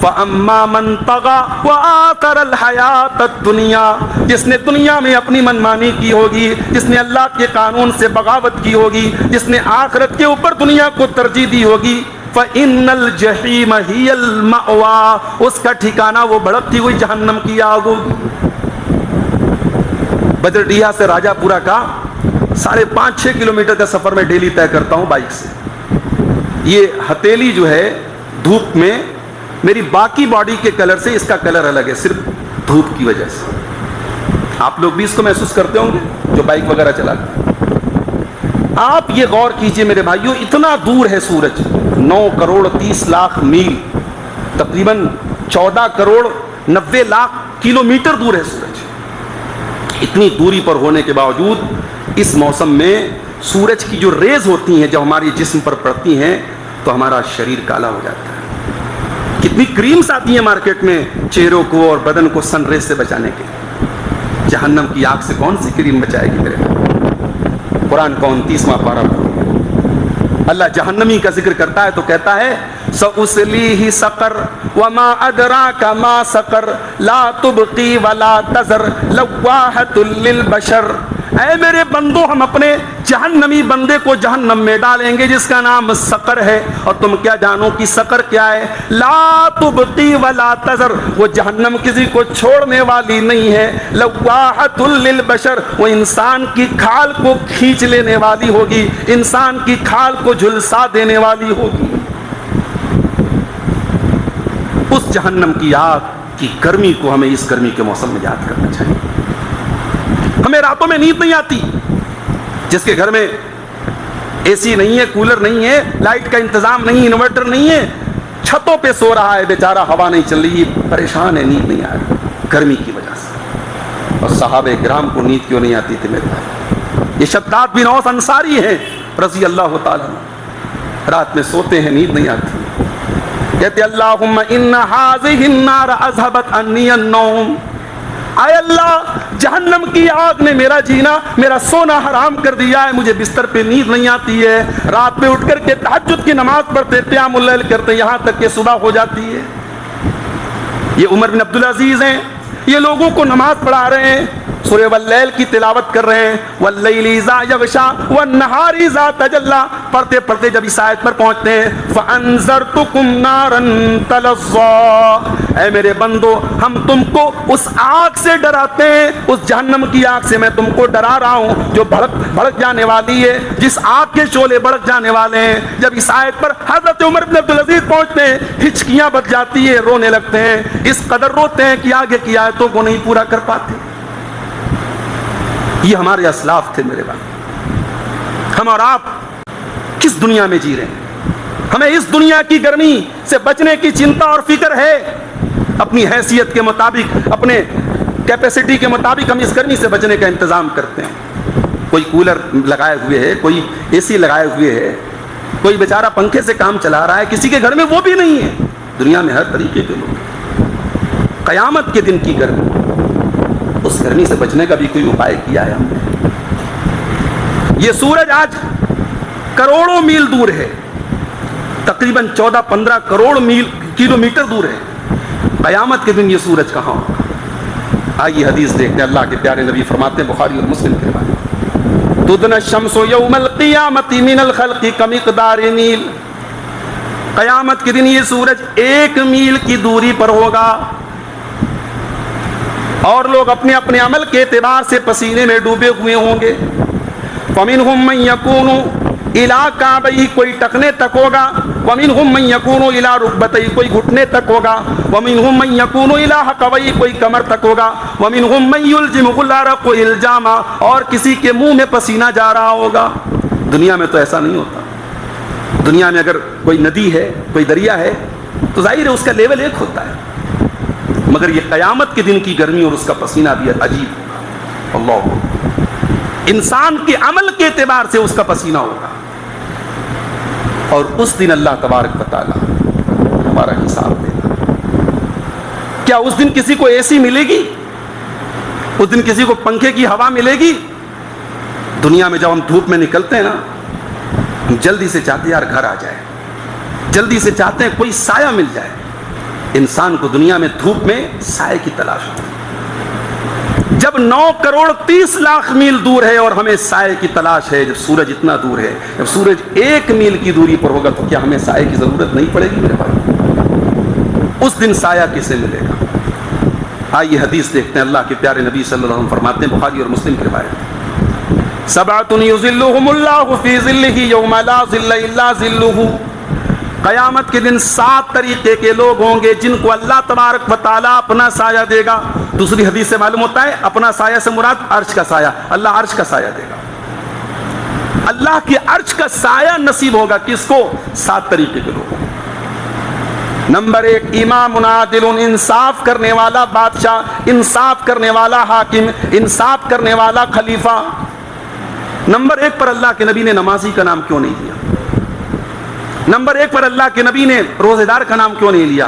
فَأَمَّا مَن طَغَىٰ وَآثَرَ الْحَيَاةَ الدُّنْيَا، جس نے دنیا میں اپنی منمانی کی ہوگی، جس نے اللہ کے قانون سے بغاوت کی ہوگی، جس نے آخرت کے اوپر دنیا کو ترجیح دی ہوگی، فَإِنَّ الْجَحِيمَ هِيَ الْمَأْوَىٰ، اس کا ٹھکانہ وہ بھڑکتی ہوئی جہنم کی آگ ہوگی. بدرڈیہا سے راجہ پورہ کا 5.5-6 کلومیٹر کا سفر میں ڈیلی طے کرتا ہوں بائک سے. یہ ہتیلی جو ہے دھوپ میں میری باقی باڈی کے کلر سے اس کا کلر الگ ہے، صرف دھوپ کی وجہ سے. آپ لوگ بھی اس کو محسوس کرتے ہوں گے جو بائک وغیرہ چلاتے ہیں. آپ یہ غور کیجئے میرے بھائیوں، اتنا دور ہے سورج، 9 کروڑ 30 لاکھ میل، تقریباً 14 کروڑ 90 لاکھ کلومیٹر دور ہے سورج. اتنی دوری پر ہونے کے باوجود اس موسم میں سورج کی جو ریز ہوتی ہیں جب ہماری جسم پر پڑتی ہیں تو ہمارا شریر کالا ہو جاتا ہے. کتنی کریمز آتی ہیں مارکیٹ میں چہروں کو اور بدن کو سن ریز سے بچانے کے. جہنم کی آگ سے کون سی کریم بچائے گی میرے بھائی؟ قرآن کا 29واں پارہ اللہ جہنمی کا ذکر کرتا ہے تو کہتا ہے سأصلیہ سقر وما ادراک ما سقر لا تبقی ولا تذر لواحۃ للبشر. اے میرے بندو ہم اپنے جہنمی بندے کو جہنم میں ڈالیں گے جس کا نام سقر ہے، اور تم کیا جانو کہ سقر کیا ہے؟ لا تبقی ولا تذر، وہ جہنم کسی کو چھوڑنے والی نہیں ہے. لواحۃ للبشر، وہ انسان کی کھال کو کھینچ لینے والی ہوگی، انسان کی کھال کو جھلسا دینے والی ہوگی. اس جہنم کی آگ کی گرمی کو ہمیں اس گرمی کے موسم میں یاد کرنا چاہیے. ہمیں راتوں میں نیند نہیں آتی، جس کے گھر میں اے سی نہیں ہے، کولر نہیں ہے، لائٹ کا انتظام نہیں، انورٹر نہیں ہے، چھتوں پہ سو رہا ہے بیچارہ، ہوا نہیں چل رہی، پریشان ہے، نیند نہیں آ رہی گرمی کی وجہ سے. اور صحابہ کرام کو نیند کیوں نہیں آتی تھی میرے بھائی؟ یہ شداد بن اوس انصاری ہیں رضی اللہ تعالیٰ عنہ، رات میں سوتے ہیں، نیند نہیں آتی، کہتے اللہم ان ہذہ النار اذھبت عنی النوم. اے اللہ جہنم کی آگ نے میرا جینا، میرا سونا حرام کر دیا ہے، مجھے بستر پہ نیند نہیں آتی ہے، رات میں اٹھ کر کے تہجد کی نماز پڑھتے، قیام اللیل کرتے، یہاں تک کہ صبح ہو جاتی ہے. یہ عمر بن عبدالعزیز ہیں، یہ لوگوں کو نماز پڑھا رہے ہیں، سورہ واللیل کی تلاوت کر رہے ہیں، واللیل اذا یغشا والنہار اذا تجلی، پڑھتے پڑھتے جب اس آیت پر پہنچتے ہیں فانذرتکم نارا تلظی، اے میرے بندو ہم تم کو اس آگ سے ڈراتے ہیں، اس جہنم کی آگ سے میں تم کو ڈرا رہا ہوں جو بھڑک جانے والی ہے، جس آگ کے شعلے بھڑک جانے والے ہیں۔ جب اس آیت پر حضرت عمر بن عبدالعزیز پہنچتے ہیں، ہچکیاں بچ جاتی ہے، رونے لگتے ہیں، اس قدر روتے ہیں کہ آگے کی آیتوں کو نہیں پورا کر پاتے۔ یہ ہمارے اسلاف تھے میرے بھائی۔ ہم اور آپ کس دنیا میں جی رہے ہیں؟ ہمیں اس دنیا کی گرمی سے بچنے کی چنتا اور فکر ہے، اپنی حیثیت کے مطابق، اپنے کیپیسٹی کے مطابق ہم اس گرمی سے بچنے کا انتظام کرتے ہیں۔ کوئی کولر لگائے ہوئے ہے، کوئی اے سی لگائے ہوئے ہے، کوئی بیچارہ پنکھے سے کام چلا رہا ہے، کسی کے گھر میں وہ بھی نہیں ہے۔ دنیا میں ہر طریقے کے لوگ ہیں۔ قیامت کے دن کی گرمی، اس گرمی سے بچنے کا بھی کوئی اپائے کیا ہے ہم نے؟ یہ سورج آج کروڑوں میل دور ہے، تقریباً 14-15 کروڑ کلومیٹر دور ہے۔ قیامت کے دن یہ سورج کہاں ہوگا؟ آئیے حدیث دیکھتے ہیں، اللہ کے پیارے نبی فرماتے ہیں بخاری اور مسلم کے روایت، تدنى الشمس یوم القیامت من الخلق کمقدار میل، قیامت کے دن یہ سورج 1 میل کی دوری پر ہوگا، اور لوگ اپنے اپنے عمل کے اعتبار سے پسینے میں ڈوبے ہوئے ہوں گے۔ فمنهم من يكون الى كعبيه، کوئی ٹکنے تک ہوگا، ومنهم من يكون الى ركبتيه، کوئی گھٹنے تک ہوگا، ومنهم من يكون الى حقويه، کوئی کمر تک ہوگا، ومنهم من يلجمه العرق الجاما، اور کسی کے منہ میں پسینہ جا رہا ہوگا۔ دنیا میں تو ایسا نہیں ہوتا۔ دنیا میں اگر کوئی ندی ہے، کوئی دریا ہے، تو ظاہر ہے اس کا لیول ایک ہوتا ہے، مگر یہ قیامت کے دن کی گرمی اور اس کا پسینہ بھی عجیب ہوگا۔ اللہ، انسان کے عمل کے اعتبار سے اس کا پسینہ ہوگا، اور اس دن اللہ تبارک و تعالی ہمارا حساب دے گا۔ کیا اس دن کسی کو اے سی ملے گی؟ اس دن کسی کو پنکھے کی ہوا ملے گی؟ دنیا میں جب ہم دھوپ میں نکلتے ہیں نا، ہم جلدی سے چاہتے ہیں یار گھر آ جائے، جلدی سے چاہتے ہیں کوئی سایہ مل جائے۔ انسان کو دنیا میں دھوپ میں سائے کی تلاش ہوتی ہے۔ جب 9 کروڑ 30 لاکھ میل دور ہے اور ہمیں سائے کی تلاش ہے، جب سورج اتنا دور ہے، جب سورج 1 میل کی دوری پر ہوگا، تو کیا ہمیں سائے کی ضرورت نہیں پڑے گی میرے بھائی؟ اس دن سایہ کسے ملے گا؟ آئیے حدیث دیکھتے ہیں، اللہ کے پیارے نبی صلی اللہ علیہ وسلم فرماتے ہیں بخاری اور مسلم کی روایت، سبعۃ یظلھم اللہ فی ظلہ یوم لا ظل الا ظلہ، قیامت کے دن 7 طریقے کے لوگ ہوں گے جن کو اللہ تبارک و تعالیٰ اپنا سایہ دے گا۔ دوسری حدیث سے معلوم ہوتا ہے اپنا سایہ سے مراد عرش کا سایہ، اللہ عرش کا سایہ دے گا۔ اللہ کی عرش کا سایہ نصیب ہوگا کس کو؟ 7 طریقے کے لوگوں کو۔ نمبر 1، امام عادل، انصاف کرنے والا بادشاہ، انصاف کرنے والا حاکم، انصاف کرنے والا خلیفہ۔ نمبر 1 پر اللہ کے نبی نے نمازی کا نام کیوں نہیں لیا؟ نمبر 1 پر اللہ کے نبی نے روزے دار کا نام کیوں نہیں لیا؟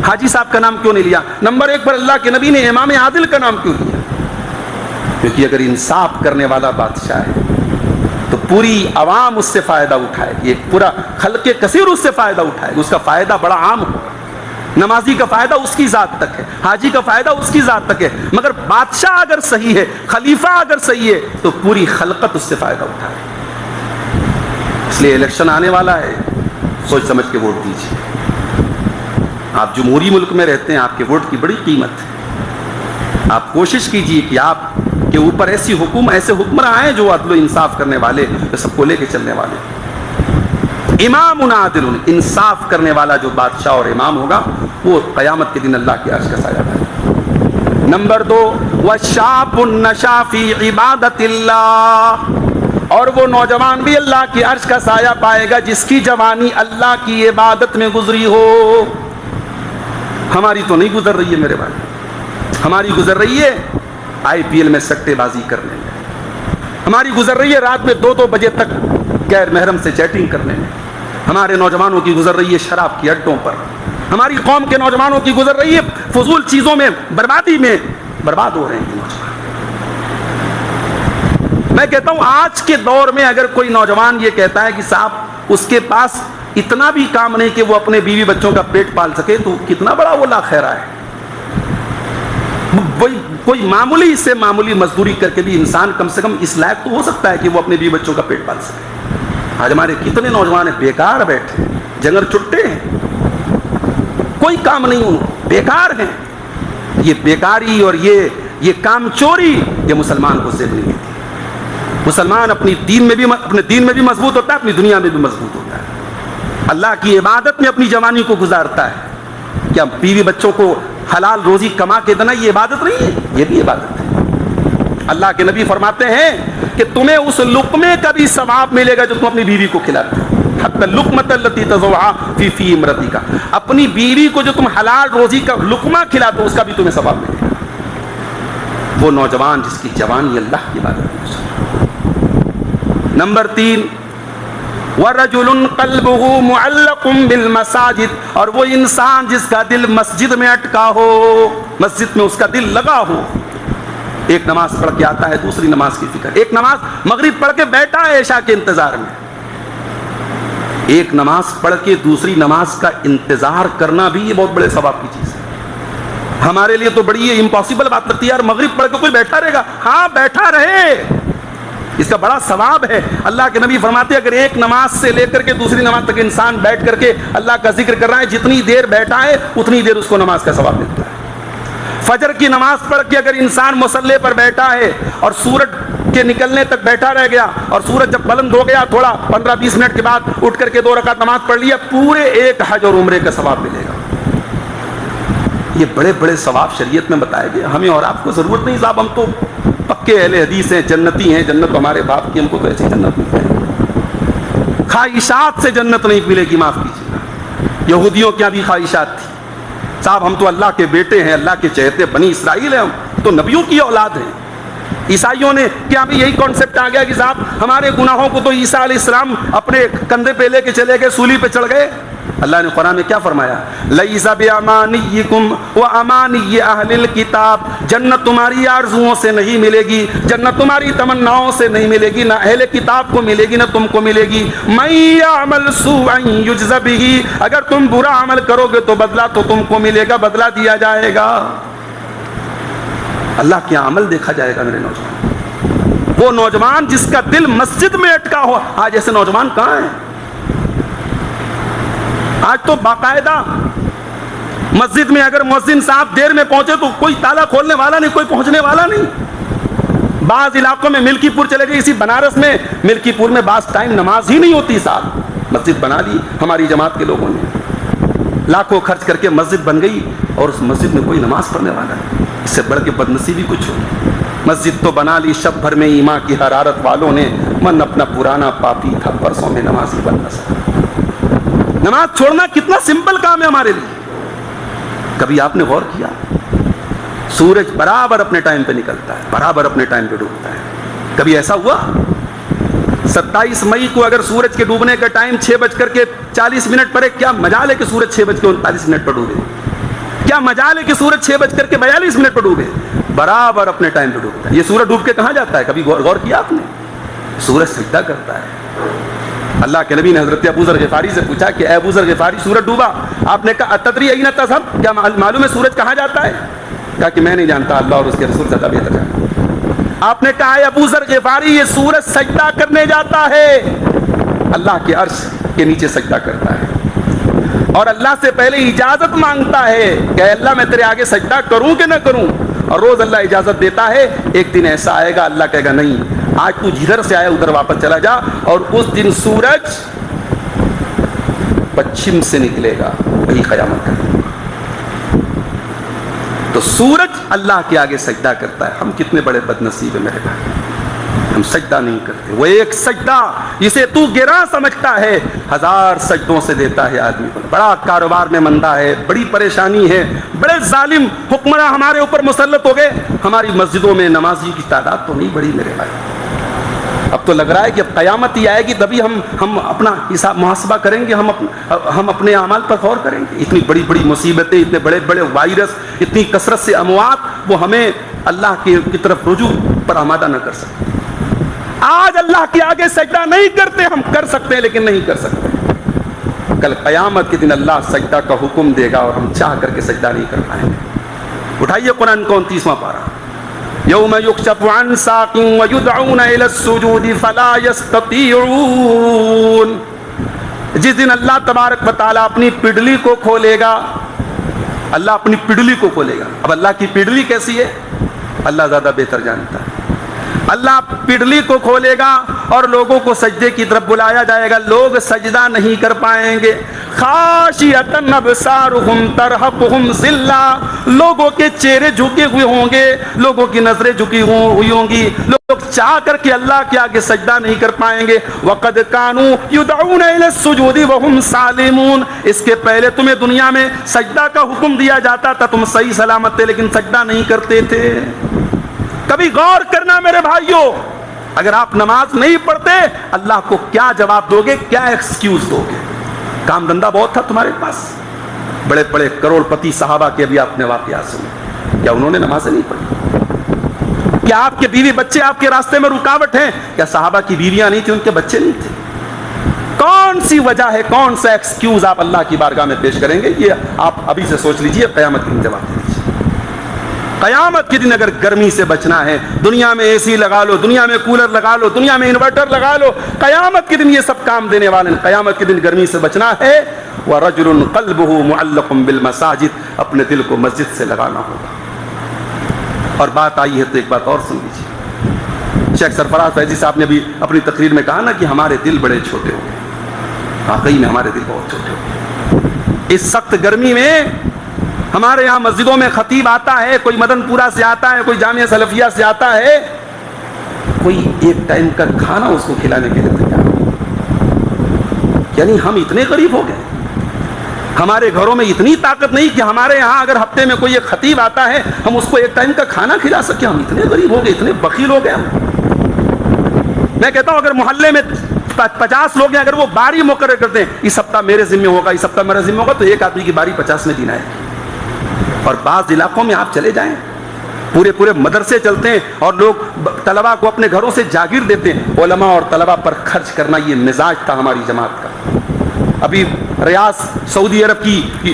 حاجی صاحب کا نام کیوں نہیں لیا؟ نمبر 1 پر اللہ کے نبی نے امام عادل کا نام کیوں لیا؟ کیونکہ اگر انصاف کرنے والا بادشاہ ہے تو پوری عوام اس سے فائدہ اٹھائے گی، ایک پورا خلق کثیر اس سے فائدہ اٹھائے گی، اس کا فائدہ بڑا عام ہوگا۔ نمازی کا فائدہ اس کی ذات تک ہے، حاجی کا فائدہ اس کی ذات تک ہے، مگر بادشاہ اگر صحیح ہے، خلیفہ اگر صحیح ہے، تو پوری خلقت اس سے فائدہ اٹھائے گی۔ اس لیے الیکشن آنے والا ہے، سوچ سمجھ کے ووٹ دیجیے۔ آپ جمہوری ملک میں رہتے ہیں، آپ کے ووٹ کی بڑی قیمت ہے۔ آپ کوشش کیجیے کہ آپ کے اوپر ایسے حکمراں آئیں جو عدل و انصاف کرنے والے، جو سب کو لے کے چلنے والے۔ امام عادل، انصاف کرنے والا جو بادشاہ اور امام ہوگا، وہ قیامت کے دن اللہ کے عرش کا سایہ پائے۔ نمبر 2، وَشَابٌ نَشَا فِي عِبَادَةِ اللَّهِ، اور وہ نوجوان بھی اللہ کی عرش کا سایہ پائے گا جس کی جوانی اللہ کی عبادت میں گزری ہو۔ ہماری تو نہیں گزر رہی ہے میرے بھائی، ہماری گزر رہی ہے IPL میں سٹے بازی کرنے میں، ہماری گزر رہی ہے رات میں 2-2 بجے تک غیر محرم سے چیٹنگ کرنے میں، ہمارے نوجوانوں کی گزر رہی ہے شراب کی اڈوں پر، ہماری قوم کے نوجوانوں کی گزر رہی ہے فضول چیزوں میں، بربادی میں برباد ہو رہے ہیں نوجوان۔ میں کہتا ہوں آج کے دور میں اگر کوئی نوجوان یہ کہتا ہے کہ صاحب اس کے پاس اتنا بھی کام نہیں کہ وہ اپنے بیوی بچوں کا پیٹ پال سکے، تو کتنا بڑا وہ لا خیرہ ہے۔ کوئی معمولی سے معمولی مزدوری کر کے بھی انسان کم سے کم اس لائق تو ہو سکتا ہے کہ وہ اپنے بیوی بچوں کا پیٹ پال سکے. آج ہمارے کتنے نوجوان بیکار بیٹھے ہیں, جنگر چٹے ہیں, کوئی کام نہیں, ان بیکار ہیں. یہ بیکاری اور یہ کام چوری یہ مسلمان کو زیب نہیں دیتی. مسلمان اپنے دین میں بھی مضبوط ہوتا ہے, اپنی دنیا میں بھی مضبوط ہوتا ہے. اللہ کی عبادت میں اپنی جوانی کو گزارتا ہے. کیا بیوی بچوں کو حلال روزی کما کے دینا یہ عبادت نہیں ہے؟ یہ بھی عبادت ہے. اللہ کے نبی فرماتے ہیں کہ تمہیں اس لقمے کا بھی ثواب ملے گا جو تم اپنی بیوی کو کھلاتے ہو. حتی اللقمۃ التی تضعها فی امرتک, اپنی بیوی کو جو تم حلال روزی کا لقمہ کھلاتے ہو اس کا بھی تمہیں ثواب ملے گا. وہ نوجوان جس کی جوانی اللہ کی عبادت میں. نمبر 3, وَرَجُلٌ قَلْبُهُ مُعَلَّقٌ بِالْمَسَاجِدِ, اور وہ انسان جس کا دل مسجد میں اٹکا ہو, مسجد میں اس کا دل لگا ہو. ایک نماز پڑھ کے آتا ہے, دوسری نماز کی فکر. ایک نماز مغرب پڑھ کے بیٹھا ہے عشاء کے انتظار میں. ایک نماز پڑھ کے دوسری نماز کا انتظار کرنا بھی یہ بہت بڑے ثواب کی چیز ہے. ہمارے لیے تو بڑی یہ امپاسبل بات لگتی ہے یار, مغرب پڑھ کے کوئی بیٹھا رہے گا. ہاں بیٹھا رہے, اس کا بڑا ثواب ہے. اللہ کے نبی فرماتے ہیں اگر ایک نماز سے لے کر کے دوسری نماز تک انسان بیٹھ کر کے اللہ کا ذکر کر رہا ہے, جتنی دیر بیٹھا ہے اتنی دیر اس کو نماز کا ثواب ملتا ہے. فجر کی نماز پڑھ کے اگر انسان مصلی پر بیٹھا ہے اور سورج کے نکلنے تک بیٹھا رہ گیا اور سورج جب بلند ہو گیا تھوڑا 15-20 منٹ کے بعد اٹھ کر کے 2 رکعت نماز پڑھ لیا, پورے ایک حج اور عمرے کا ثواب ملے گا. یہ بڑے بڑے ثواب شریعت میں بتائے گئے. ہمیں اور آپ کو ضرورت نہیں صاحب, ہم تو پکے اہل حدیث ہیں, جنتی ہیں, جنت ہمارے باپ کی, ہم کو تو ایسی جنت ملے گی. خواہشات سے جنت نہیں ملے گی, معاف کیجیے. یہودیوں کی بھی خواہشات تھی صاحب, ہم تو اللہ کے بیٹے ہیں, اللہ کے چہتے بنی اسرائیل ہیں, ہم تو نبیوں کی اولاد ہیں. عیسائیوں نے کیا بھی یہی کانسیپٹ آ گیا کہ صاحب ہمارے گناہوں کو تو عیسیٰ علیہ السلام اپنے کندھے پہ لے کے چلے گئے, سولی پہ چڑھ گئے. اللہ نے قرآن میں کیا فرمایا, لیس بامانیکم وامانی اہل الکتاب, جنت تمہاری آرزوؤں سے نہیں ملے گی, جنت تمہاری تمناؤں سے نہیں ملے گی, نہ اہل کتاب کو ملے گی نہ تم کو ملے گی. من یعمل سوءا یجز بہ, اگر تم برا عمل کرو گے تو بدلہ تو تم کو ملے گا, بدلہ دیا جائے گا. اللہ کیا عمل دیکھا جائے گا میرے نوجوان. وہ نوجوان جس کا دل مسجد میں اٹکا ہوا, آج ایسے نوجوان کہاں ہیں؟ آج تو باقاعدہ مسجد میں اگر مؤذن صاحب دیر میں پہنچے تو کوئی تالا کھولنے والا نہیں, کوئی پہنچنے والا نہیں. بعض علاقوں میں ملکی پور چلے گئے, اسی بنارس میں ملکی پور میں بعض ٹائم نماز ہی نہیں ہوتی صاحب. مسجد بنا دی ہماری جماعت کے لوگوں نے, لاکھوں خرچ کر کے مسجد بن گئی اور اس مسجد میں کوئی نماز پڑھنے والا نہیں. اس سے بڑھ کے بدنصیبی کچھ ہو. مسجد تو بنا لی شب بھر میں ایمان کی حرارت والوں نے, من اپنا پرانا پاپی تھا, پرسوں میں نماز ہی بن نہ سکا. نماز چھوڑنا کتنا سمپل کام ہے ہمارے لیے. کبھی آپ نے غور کیا, سورج برابر اپنے ٹائم پہ نکلتا ہے, برابر اپنے ٹائم پہ ڈوبتا ہے. کبھی ایسا ہوا 27 مئی کو اگر سورج کے ڈوبنے کا ٹائم 6:40 پر ہے, کیا مجال ہے کہ سورج 6:39 پر ڈوبے؟ کیا مجال ہے کہ سورج 6:42 پر ڈوبے؟ برابر اپنے ٹائم پہ ڈوبتا ہے. یہ سورج ڈوب کے کہاں جاتا ہے؟ کبھی غور کیا آپ نے؟ سورج سجدہ کرتا ہے. اللہ کے نبی نے حضرت ابو ذر غفاری سے پوچھا کہ اے ابو ذر غفاری سورج ڈوبا, آپ نے کہا اتدری این تذهب, کیا معلوم ہے سورج کہاں جاتا ہے؟ کہا کہ میں نہیں جانتا, اللہ اور اس کے رسول زیادہ بہتر جانتے. آپ نے کہا اے ابو ذر غفاری یہ سورج سجدہ کرنے جاتا ہے, اللہ کے عرش کے نیچے سجدہ کرتا ہے اور اللہ سے پہلے اجازت مانگتا ہے کہ اے اللہ میں تیرے آگے سجدہ کروں کہ نہ کروں, اور روز اللہ اجازت دیتا ہے. ایک دن ایسا آئے گا اللہ کہے گا نہیں, آج تو جدھر سے آیا ادھر واپس چلا جا, اور اس دن سورج پچھم سے نکلے گا, وہی قیامت کا. تو سورج اللہ کے آگے سجدہ کرتا ہے. ہم کتنے بڑے بد نصیب ہیں میرے بھائی, ہم سجدہ نہیں کرتے. وہ ایک سجدہ جسے تو گراں سمجھتا ہے 1000 سجدوں سے دیتا ہے آدمی کو. بڑا کاروبار میں مندہ ہے, بڑی پریشانی ہے, بڑے ظالم حکمراں ہمارے اوپر مسلط ہو گئے, ہماری مسجدوں میں نمازی کی تعداد تو نہیں بڑھی میرے بھائی. اب تو لگ رہا ہے کہ اب قیامت ہی آئے گی تبھی ہم اپنا حساب محاسبہ کریں گے, ہم اپنے اعمال پر غور کریں گے. اتنی بڑی بڑی مصیبتیں, اتنے بڑے بڑے وائرس, اتنی کثرت سے اموات, وہ ہمیں اللہ کی طرف رجوع پر آمادہ نہ کر سکتے. آج اللہ کے آگے سجدہ نہیں کرتے, ہم کر سکتے ہیں لیکن نہیں کر سکتے. کل قیامت کے دن اللہ سجدہ کا حکم دے گا اور ہم چاہ کر کے سجدہ نہیں کر پائیں گے. اٹھائیے قرآن کا 29واں پارہ. یوم یکشف عن ساق ویدعون الی السجود فلا یستطیعون. جس دن اللہ تبارک و تعالیٰ اپنی پڈلی کو کھولے گا, اللہ اپنی پڈلی کو کھولے گا. اب اللہ کی پڈلی کیسی ہے اللہ زیادہ بہتر جانتا ہے. اللہ پڈلی کو کھولے گا اور لوگوں کو سجدے کی طرف بلایا جائے گا. لوگ سجدہ نہیں کر پائیں گے. خاشعۃ ابصارہم ترہقہم ذلہ, لوگوں کے چہرے جھکے ہوئے ہوں گے, لوگوں کی نظریں جھکی ہوئی ہوں گی, لوگ چاہ کر کے اللہ کے آگے سجدہ نہیں کر پائیں گے. وقد کانوا یدعون الی السجود وہم سالمون. اس کے پہلے تمہیں دنیا میں سجدہ کا حکم دیا جاتا تھا, تم صحیح سلامت تھے لیکن سجدہ نہیں کرتے تھے. کبھی غور کرنا میرے بھائیوں, اگر آپ نماز نہیں پڑھتے اللہ کو کیا جواب دو گے, کیا ایکسکیوز دو گے؟ کام دھندا بہت تھا تمہارے پاس. بڑے بڑے کروڑ پتی صحابہ کے بھی آپ نے واقعات سنے, کیا انہوں نے نمازیں نہیں پڑھی؟ کیا آپ کے بیوی بچے آپ کے راستے میں رکاوٹ ہیں؟ کیا صحابہ کی بیویاں نہیں تھیں, ان کے بچے نہیں تھے؟ کون سی وجہ ہے, کون سا ایکسکیوز آپ اللہ کی بارگاہ میں پیش کریں گے؟ یہ آپ ابھی سے سوچ لیجئے, قیامت کے دن جواب دیجیے. قیامت کے دن اگر گرمی سے بچنا ہے, دنیا میں اے سی لگا لو, دنیا میں کولر لگا لو, دنیا میں انورٹر لگا لو, قیامت کے دن یہ سب کام دینے والے ہیں. قیامت کے دن گرمی سے بچنا ہے. وَرَجُلٌ قَلْبُهُ مُعَلَّقٌ بِالْمَسَاجِدِ, اپنے دل کو مسجد سے لگانا ہوگا. اور بات آئی ہے تو ایک بات اور سن لیجیے. شیخ سرفراز فیضی صاحب نے بھی اپنی تقریر میں کہا نا کہ ہمارے دل بڑے چھوٹے ہو گئے. واقعی میں ہمارے دل بہت چھوٹے ہو گئے. اس سخت گرمی میں ہمارے یہاں مسجدوں میں خطیب آتا ہے, کوئی مدن پورہ سے آتا ہے, کوئی جامعہ سلفیہ سے آتا ہے, کوئی ایک ٹائم کا کھانا اس کو کھلانے کے لیے تیار. یعنی ہم اتنے غریب ہو گئے, ہمارے گھروں میں اتنی طاقت نہیں کہ ہمارے یہاں اگر ہفتے میں کوئی ایک خطیب آتا ہے ہم اس کو ایک ٹائم کا کھانا کھلا سکیں. ہم اتنے غریب ہو گئے, اتنے بخیل ہو گئے ہم. میں کہتا ہوں اگر محلے میں 50 لوگ ہیں, اگر وہ باری مقرر کرتے ہیں, اس ہفتہ میرے ذمہ ہوگا, اس ہفتہ میرا ذمہ ہوگا, تو ایک آدمی کی باری 50 میں دن آئے. اور بعض علاقوں میں آپ چلے جائیں, پورے پورے مدرسے چلتے ہیں اور لوگ طلباء کو اپنے گھروں سے جاگیر دیتے ہیں. علماء اور طلباء پر خرچ کرنا یہ مزاج تھا ہماری جماعت کا. ابھی ریاض, سعودی عرب کی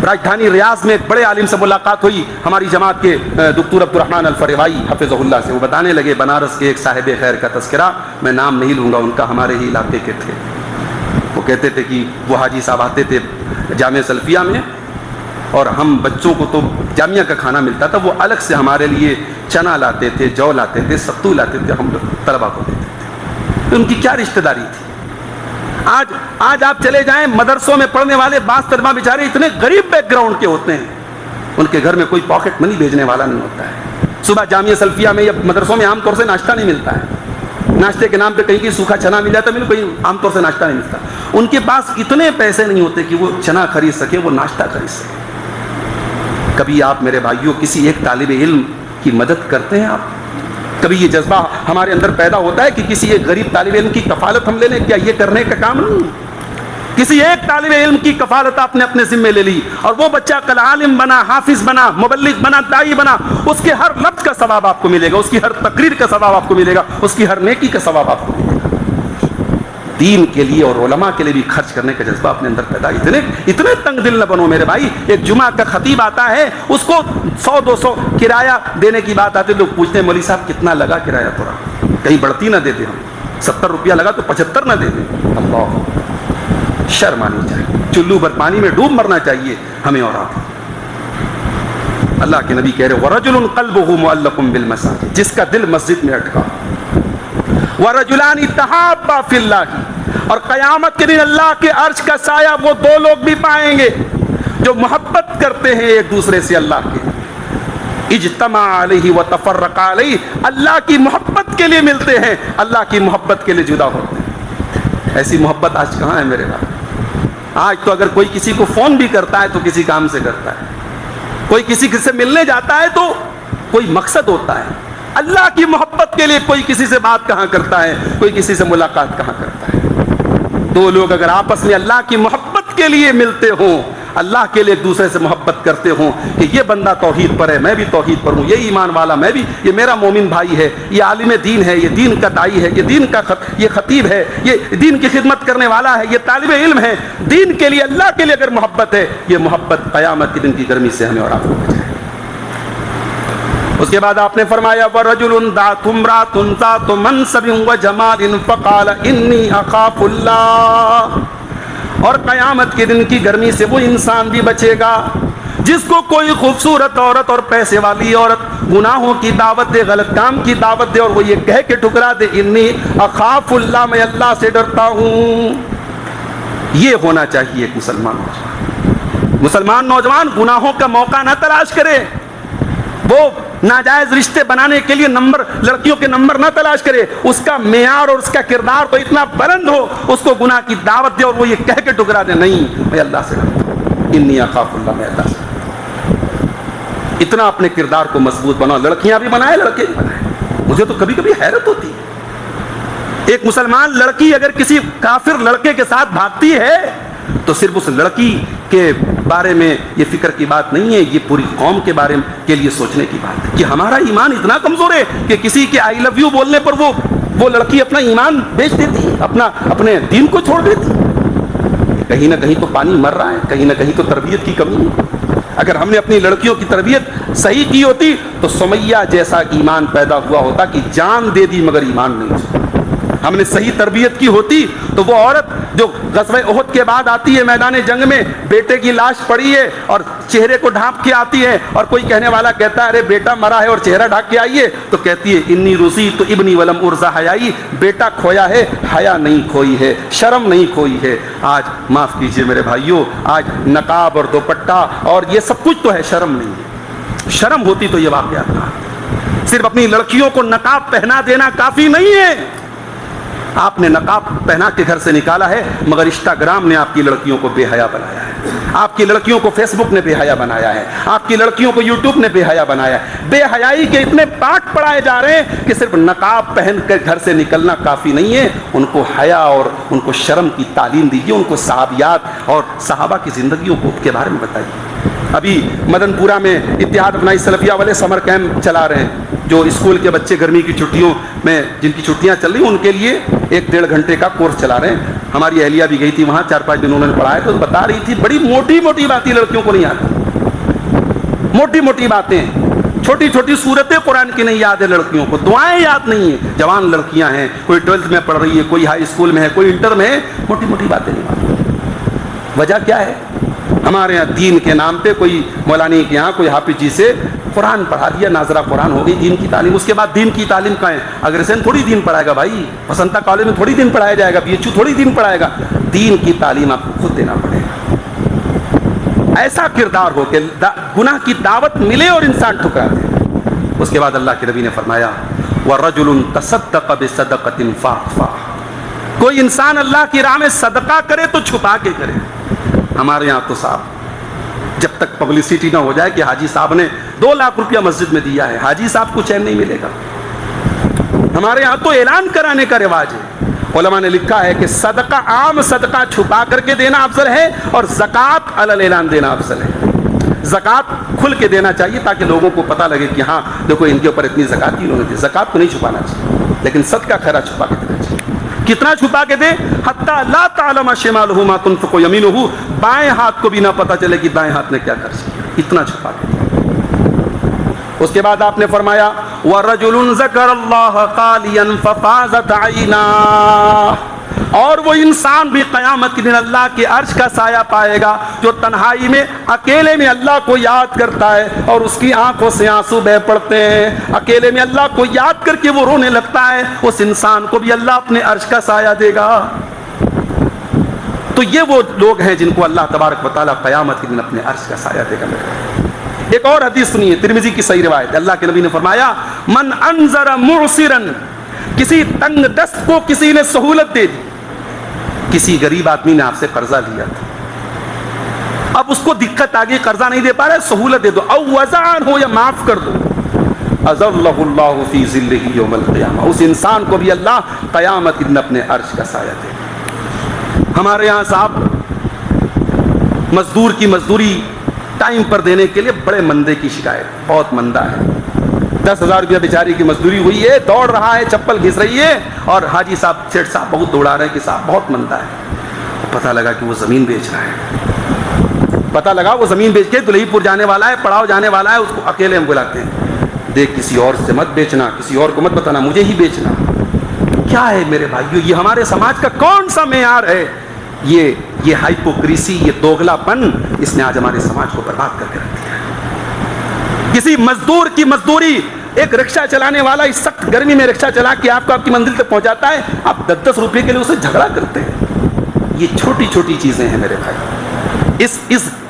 راجدھانی ریاض میں ایک بڑے عالم سے ملاقات ہوئی ہماری جماعت کے دکتور عبد الرحمن الفروائی حفظہ اللہ سے. وہ بتانے لگے بنارس کے ایک صاحب خیر کا تذکرہ, میں نام نہیں لوں گا, ان کا ہمارے ہی علاقے کے تھے. وہ کہتے تھے کہ وہ حاجی صاحب آتے تھے جامعہ سلفیہ میں, اور ہم بچوں کو تو جامعہ کا کھانا ملتا تھا, وہ الگ سے ہمارے لیے چنا لاتے تھے, جو لاتے تھے, ستو لاتے تھے, ہم لوگ طلبا کو دیتے تھے. ان کی کیا رشتہ داری تھی؟ آج آپ چلے جائیں مدرسوں میں پڑھنے والے بعض طلبا بیچارے اتنے غریب بیک گراؤنڈ کے ہوتے ہیں, ان کے گھر میں کوئی پاکٹ منی بھیجنے والا نہیں ہوتا ہے. صبح جامعہ سلفیہ میں یا مدرسوں میں عام طور سے ناشتہ نہیں ملتا ہے. ناشتے کے نام پہ کہیں سوکھا چنا مل جاتا ہے, کہیں عام طور سے ناشتہ نہیں ملتا. ان کے پاس اتنے پیسے نہیں ہوتے کہ وہ چنا خرید سکے, وہ ناشتہ خرید سکے. کبھی آپ میرے بھائیوں کسی ایک طالب علم کی مدد کرتے ہیں؟ آپ کبھی یہ جذبہ ہمارے اندر پیدا ہوتا ہے کہ کسی ایک غریب طالب علم کی کفالت ہم لے لیں؟ کیا یہ کرنے کا کام نہیں؟ کسی ایک طالب علم کی کفالت آپ نے اپنے ذمے لے لی اور وہ بچہ کل عالم بنا, حافظ بنا, مبلغ بنا, داعی بنا, اس کے ہر لفظ کا ثواب آپ کو ملے گا, اس کی ہر تقریر کا ثواب آپ کو ملے گا, اس کی ہر نیکی کا ثواب آپ کو ملے گا. دین کے لیے اور علماء کے لیے بھی خرچ کرنے کا جذبہ اپنے اندر پیدا. اتنے تنگ دل نہ بنو میرے بھائی. ایک جمعہ کا خطیب آتا ہے, اس کو 100-200 کرایہ دینے کی بات آتی ہے, لوگ پوچھتے ہیں مولوی صاحب کتنا لگا کرایہ, تھوڑا کہیں بڑھتی نہ دے دیں, ہم 70 روپیہ لگا تو 75 نہ دے دیں. اللہ, شرم آنی چاہیے. چلو بھر پانی میں ڈوب مرنا چاہیے ہمیں اور آپ. اللہ کے نبی کہہ رہے وَرَجُلٌ قَلْبُهُ مُعَلَّقٌ بِالْمَسَاجِدِ, جس کا دل مسجد میں اٹکا. وَرَجُلَانِ تَحَابَّا فِي اللَّهِ, اور قیامت کے دن اللہ کے عرش کا سایہ وہ 2 لوگ بھی پائیں گے جو محبت کرتے ہیں ایک دوسرے سے اللہ کے. اجتمع علیہ وتفرق علیہ, اللہ کی محبت کے لیے ملتے ہیں, اللہ کی محبت کے لیے جدا ہوتے ہیں. ایسی محبت آج کہاں ہے میرے بھائی؟ آج تو اگر کوئی کسی کو فون بھی کرتا ہے تو کسی کام سے کرتا ہے, کوئی کسی سے ملنے جاتا ہے تو کوئی مقصد ہوتا ہے. اللہ کی محبت کے لیے کوئی کسی سے بات کہاں کرتا ہے, کوئی کسی سے ملاقات کہاں کرتا ہے. 2 لوگ اگر آپس میں اللہ کی محبت کے لیے ملتے ہوں, اللہ کے لیے ایک دوسرے سے محبت کرتے ہوں کہ یہ بندہ توحید پر ہے, میں بھی توحید پر ہوں, یہ ایمان والا, میں بھی, یہ میرا مومن بھائی ہے, یہ عالم دین ہے, یہ دین کا داعی ہے, یہ دین کا یہ خطیب ہے, یہ دین کی خدمت کرنے والا ہے, یہ طالب علم ہے, دین کے لیے, اللہ کے لیے اگر محبت ہے, یہ محبت قیامت کے دن کی گرمی سے ہمیں اور آپ کو بچائے. اس کے بعد آپ نے فرمایا وَرَجُلٌ دَعَتْهُ امْرَأَةٌ ذَاتُ مَنْصَبٍ وَجَمَالٍ فَقَالَ إِنِّي أَخَافُ اللَّهَ، اور قیامت کے دن کی گرمی سے وہ انسان بھی بچے گا جس کو کوئی خوبصورت عورت اور پیسے والی عورت گناہوں کی دعوت دے، غلط کام کی دعوت دے، اور وہ یہ کہہ کے ٹھکرا دے انی اخاف اللہ، میں اللہ سے ڈرتا ہوں۔ یہ ہونا چاہیے ایک مسلمان نوجوان گناہوں کا موقع نہ تلاش کرے، وہ ناجائز رشتے بنانے کے لیے لڑکیوں کے نمبر نہ تلاش کرے، اس کا معیار اور اس کا کردار تو اتنا بلند ہو، اس کو گناہ کی دعوت دے اور وہ یہ کہہ کے ٹکرا دے نہیں میں اللہ سے ڈرتا ہوں، انی اخاف اللہ، میں اللہ سے ڈرتا ہوں۔ اتنا اپنے کردار کو مضبوط بناؤ، لڑکیاں بھی بنائے لڑکے بھی بنائے۔ مجھے تو کبھی کبھی حیرت ہوتی ہے، ایک مسلمان لڑکی اگر کسی کافر لڑکے کے ساتھ بھاگتی ہے تو صرف اس لڑکی کے بارے میں یہ فکر کی بات نہیں ہے، یہ پوری قوم کے بارے کے لیے سوچنے کی بات ہے کہ ہمارا ایمان اتنا کمزور ہے کہ کسی کے آئی لو یو بولنے پر وہ لڑکی اپنا ایمان بیچ دیتی، اپنے دین کو چھوڑ دیتی۔ کہیں نہ کہیں تو پانی مر رہا ہے، کہیں نہ کہیں تو تربیت کی کمی ہے۔ اگر ہم نے اپنی لڑکیوں کی تربیت صحیح کی ہوتی تو سمیہ جیسا ایمان پیدا ہوا ہوتا کہ جان دے دی مگر ایمان نہیں چھوڑا۔ ہم نے صحیح تربیت کی ہوتی تو وہ عورت جو غزوہ احد کے بعد آتی ہے میدان جنگ میں، بیٹے کی لاش پڑی ہے اور چہرے کو ڈھانپ کے آتی ہے، اور کوئی کہنے والا کہتا ہے ارے بیٹا مرا ہے اور چہرہ ڈھانپ کے آئیے، تو کہتی ہے انی رزیت ابنی ولم ارزا حیائی، بیٹا کھویا ہے حیا نہیں کھوئی ہے، شرم نہیں کھوئی ہے۔ آج معاف کیجئے میرے بھائیوں، آج نقاب اور دوپٹہ اور یہ سب کچھ تو ہے، شرم نہیں ہے۔ شرم ہوتی تو یہ واقعات نہ آتے۔ صرف اپنی لڑکیوں کو نقاب پہنا دینا کافی نہیں ہے، آپ نے نقاب پہنا کے گھر سے نکالا ہے مگر انسٹاگرام نے آپ کی لڑکیوں کو بے حیا بنایا ہے، آپ کی لڑکیوں کو فیس بک نے بے حیا بنایا ہے، آپ کی لڑکیوں کو یوٹیوب نے بے حیا بنایا ہے۔ بے حیائی کے اتنے پاٹ پڑھائے جا رہے ہیں کہ صرف نقاب پہن کر گھر سے نکلنا کافی نہیں ہے، ان کو حیا اور ان کو شرم کی تعلیم دیجیے، ان کو صحابیات اور صحابہ کی زندگیوں کے بارے میں بتائیے۔ ابھی مدن پورہ میں اتحاد اپنائی سلفیہ والے سمر کیمپ چلا رہے ہیں، جو اسکول کے بچے گرمی کی چھٹیوں میں جن کی چھٹیاں چل رہی ہیں ان کے لیے 1-1.5 گھنٹے کا کورس چلا رہے ہیں۔ ہماری اہلیہ بھی گئی تھی وہاں، 4-5 دن انہوں نے پڑھایا تو بتا رہی تھی بڑی موٹی موٹی باتیں لڑکیوں کو نہیں آتی، موٹی موٹی باتیں، چھوٹی چھوٹی صورتیں قرآن کی نہیں یاد ہے لڑکیوں کو، دعائیں یاد نہیں ہیں۔ جوان لڑکیاں ہیں، کوئی 12th میں پڑھ رہی ہے، کوئی ہائی اسکول میں ہے، کوئی انٹر میں ہے، موٹی موٹی باتیں نہیں آتی۔ وجہ کیا ہے؟ ہمارے یہاں دین کے نام پہ کوئی مولانا کے یہاں کوئی حافظ جی سے قرآن پڑھا دیا، ناظرہ قرآن ہو گئی، دین کی تعلیم۔ اس کے بعد دین کی تعلیم کہاں ہے؟ اگرسین تھوڑی دین پڑھائے گا بھائی، وسنتا کالج میں تھوڑی دین پڑھایا جائے گا، BHU تھوڑی دین پڑھائے گا، دین کی تعلیم آپ کو خود دینا پڑے گا۔ ایسا کردار ہو کہ گناہ کی دعوت ملے اور انسان ٹھکرا دے۔ اس کے بعد اللہ کے نبی نے فرمایا وَرَجُلٌ تَصَدَّقَ بِصَدَقَةٍ فَأَخْفَاهَا، کوئی انسان اللہ کی راہ میں صدقہ کرے تو چھپا کے کرے۔ ہمارے یہاں تو صاحب جب تک پبلسٹی نہ ہو جائے کہ حاجی صاحب نے 2 لاکھ روپیہ مسجد میں دیا ہے، حاجی صاحب کو چین نہیں ملے گا۔ ہمارے یہاں تو اعلان کرانے کا رواج ہے۔ علماء نے لکھا ہے کہ صدقہ، عام صدقہ چھپا کر کے دینا افضل ہے اور زکوٰۃ علی الاعلان دینا افضل ہے۔ زکوٰۃ کھل کے دینا چاہیے تاکہ لوگوں کو پتہ لگے کہ ہاں دیکھو ان کے اوپر اتنی زکوٰۃ کی انہوں نے دی۔ زکوٰۃ کو نہیں چھپانا چاہیے لیکن صدقہ خیرات چھپا کے دینا چاہیے۔ کتنا چھپا کے دے؟ حتی لا تعلم شمالہ ما تنفق یمینہ، بائیں ہاتھ کو بھی نہ پتہ چلے کہ دائیں ہاتھ نے کیا خرچ کیا، اتنا چھپا کے دے۔ اس کے بعد آپ نے فرمایا وَرَجُلٌ ذَكَرَ اللَّهَ خَالِيًا فَفَاضَتْ عَيْنَاهُ، اور وہ انسان بھی قیامت کے دن اللہ کے عرش کا سایہ پائے گا جو تنہائی میں اکیلے میں اللہ کو یاد کرتا ہے اور اس کی آنکھوں سے آنسو بہہ پڑتے ہیں، اکیلے میں اللہ کو یاد کر کے وہ رونے لگتا ہے، اس انسان کو بھی اللہ اپنے عرش کا سایہ دے گا۔ تو یہ وہ لوگ ہیں جن کو اللہ تبارک و تعالیٰ قیامت کے دن اپنے عرش کا سایہ دے گا۔ ایک اور حدیث سنیے، ترمذی کی صحیح روایت، اللہ کے نبی نے فرمایا من انذر معسرا، کسی تنگ دست کو کسی نے سہولت دے دی، کسی غریب آدمی نے آپ سے قرضہ لیا تھا، اب اس کو دقت آ گئی، قرضہ نہیں دے پا رہا ہے، سہولت دے دو، او وزعن ہو یا معاف کر دو، اظلہ اللہ فی ظلہ یوم القیامہ، اس انسان کو بھی اللہ قیامت کے دن اپنے عرش کا سایہ دے گا۔ ہمارے یہاں صاحب مزدور کی مزدوری ٹائم پر دینے کے لیے بڑے مندے کی شکایت، بہت مندہ ہے، 10,000 روپیہ بیچاری کی مزدوری ہوئی ہے، دوڑ رہا ہے، چپل گھس رہی ہے، اور حاجی صاحب سیٹھ صاحب بہت دوڑا رہے ہیں کہ صاحب بہت مندہ ہے۔ پتہ لگا کہ وہ زمین بیچ رہا ہے، پتہ لگا وہ زمین بیچ کے دلہی پور جانے والا ہے، پڑاؤ جانے والا ہے، اس کو اکیلے ہم بلاتے ہیں دیکھ کسی اور سے مت بیچنا، کسی اور کو مت بتانا، مجھے ہی بیچنا. کیا ہے میرے بھائیو، یہ ہمارے سماج کا کون سا معیار ہے؟ یہ ہائپوکریسی، یہ دوغلا پن، اس نے آج ہمارے سماج کو برباد کر کے رکھ دیا ہے. کسی مزدور کی مزدوری، ایک رکشہ چلانے والا اس سخت گرمی میں رکشہ چلا کے آپ کو آپ کی منزل تک پہنچاتا ہے، آپ 10-10 روپے کے لیے اسے جھگڑا کرتے ہیں. یہ چھوٹی چھوٹی چیزیں ہیں میرے بھائی.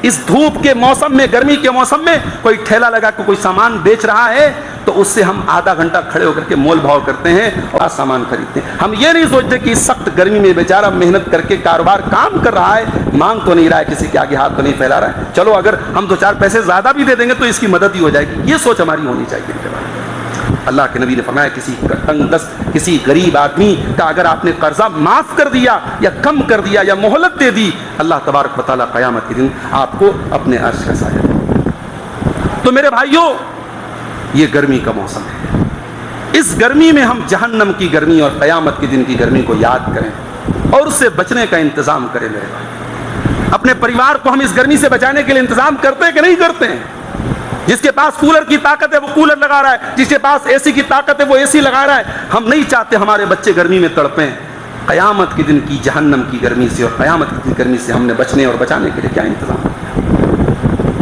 اس دھوپ کے موسم میں، گرمی کے موسم میں کوئی ٹھیلا لگا کے کوئی سامان بیچ رہا ہے تو اس سے ہم آدھا گھنٹہ کھڑے ہو کر کے مول بھاؤ کرتے ہیں اور سامان خریدتے ہیں. ہم یہ نہیں سوچتے کہ اس سخت گرمی میں بیچارہ محنت کر کے کاروبار کام کر رہا ہے، مانگ تو نہیں رہا ہے، کسی کے آگے ہاتھ تو نہیں پھیلا رہا ہے. چلو اگر ہم 2-4 پیسے زیادہ بھی دے دیں گے تو اس کی مدد ہی ہو جائے گی. یہ سوچ ہماری ہونی چاہیے. اللہ کے نبی نے فرمایا کسی تنگ دست، کسی غریب آدمی کا اگر آپ نے قرضہ معاف کر دیا یا کم کر دیا یا مہلت دے دی، اللہ تبارک و تعالیٰ قیامت کے دن آپ کو اپنے عرش کا سایہ دے. تو میرے بھائیوں، یہ گرمی کا موسم ہے. اس گرمی میں ہم جہنم کی گرمی اور قیامت کے دن کی گرمی کو یاد کریں اور اس سے بچنے کا انتظام کریں. میرے بھائی، اپنے پریوار کو ہم اس گرمی سے بچانے کے لیے انتظام کرتے ہیں کہ نہیں کرتے ہیں؟ جس کے پاس کولر کی طاقت ہے وہ کولر لگا رہا ہے، جس کے پاس اے سی کی طاقت ہے وہ اے سی لگا رہا ہے. ہم نہیں چاہتے ہمارے بچے گرمی میں تڑپیں. قیامت کے دن کی جہنم کی گرمی سے اور قیامت کی گرمی سے ہم نے بچنے اور بچانے کے لیے کیا انتظام کیا؟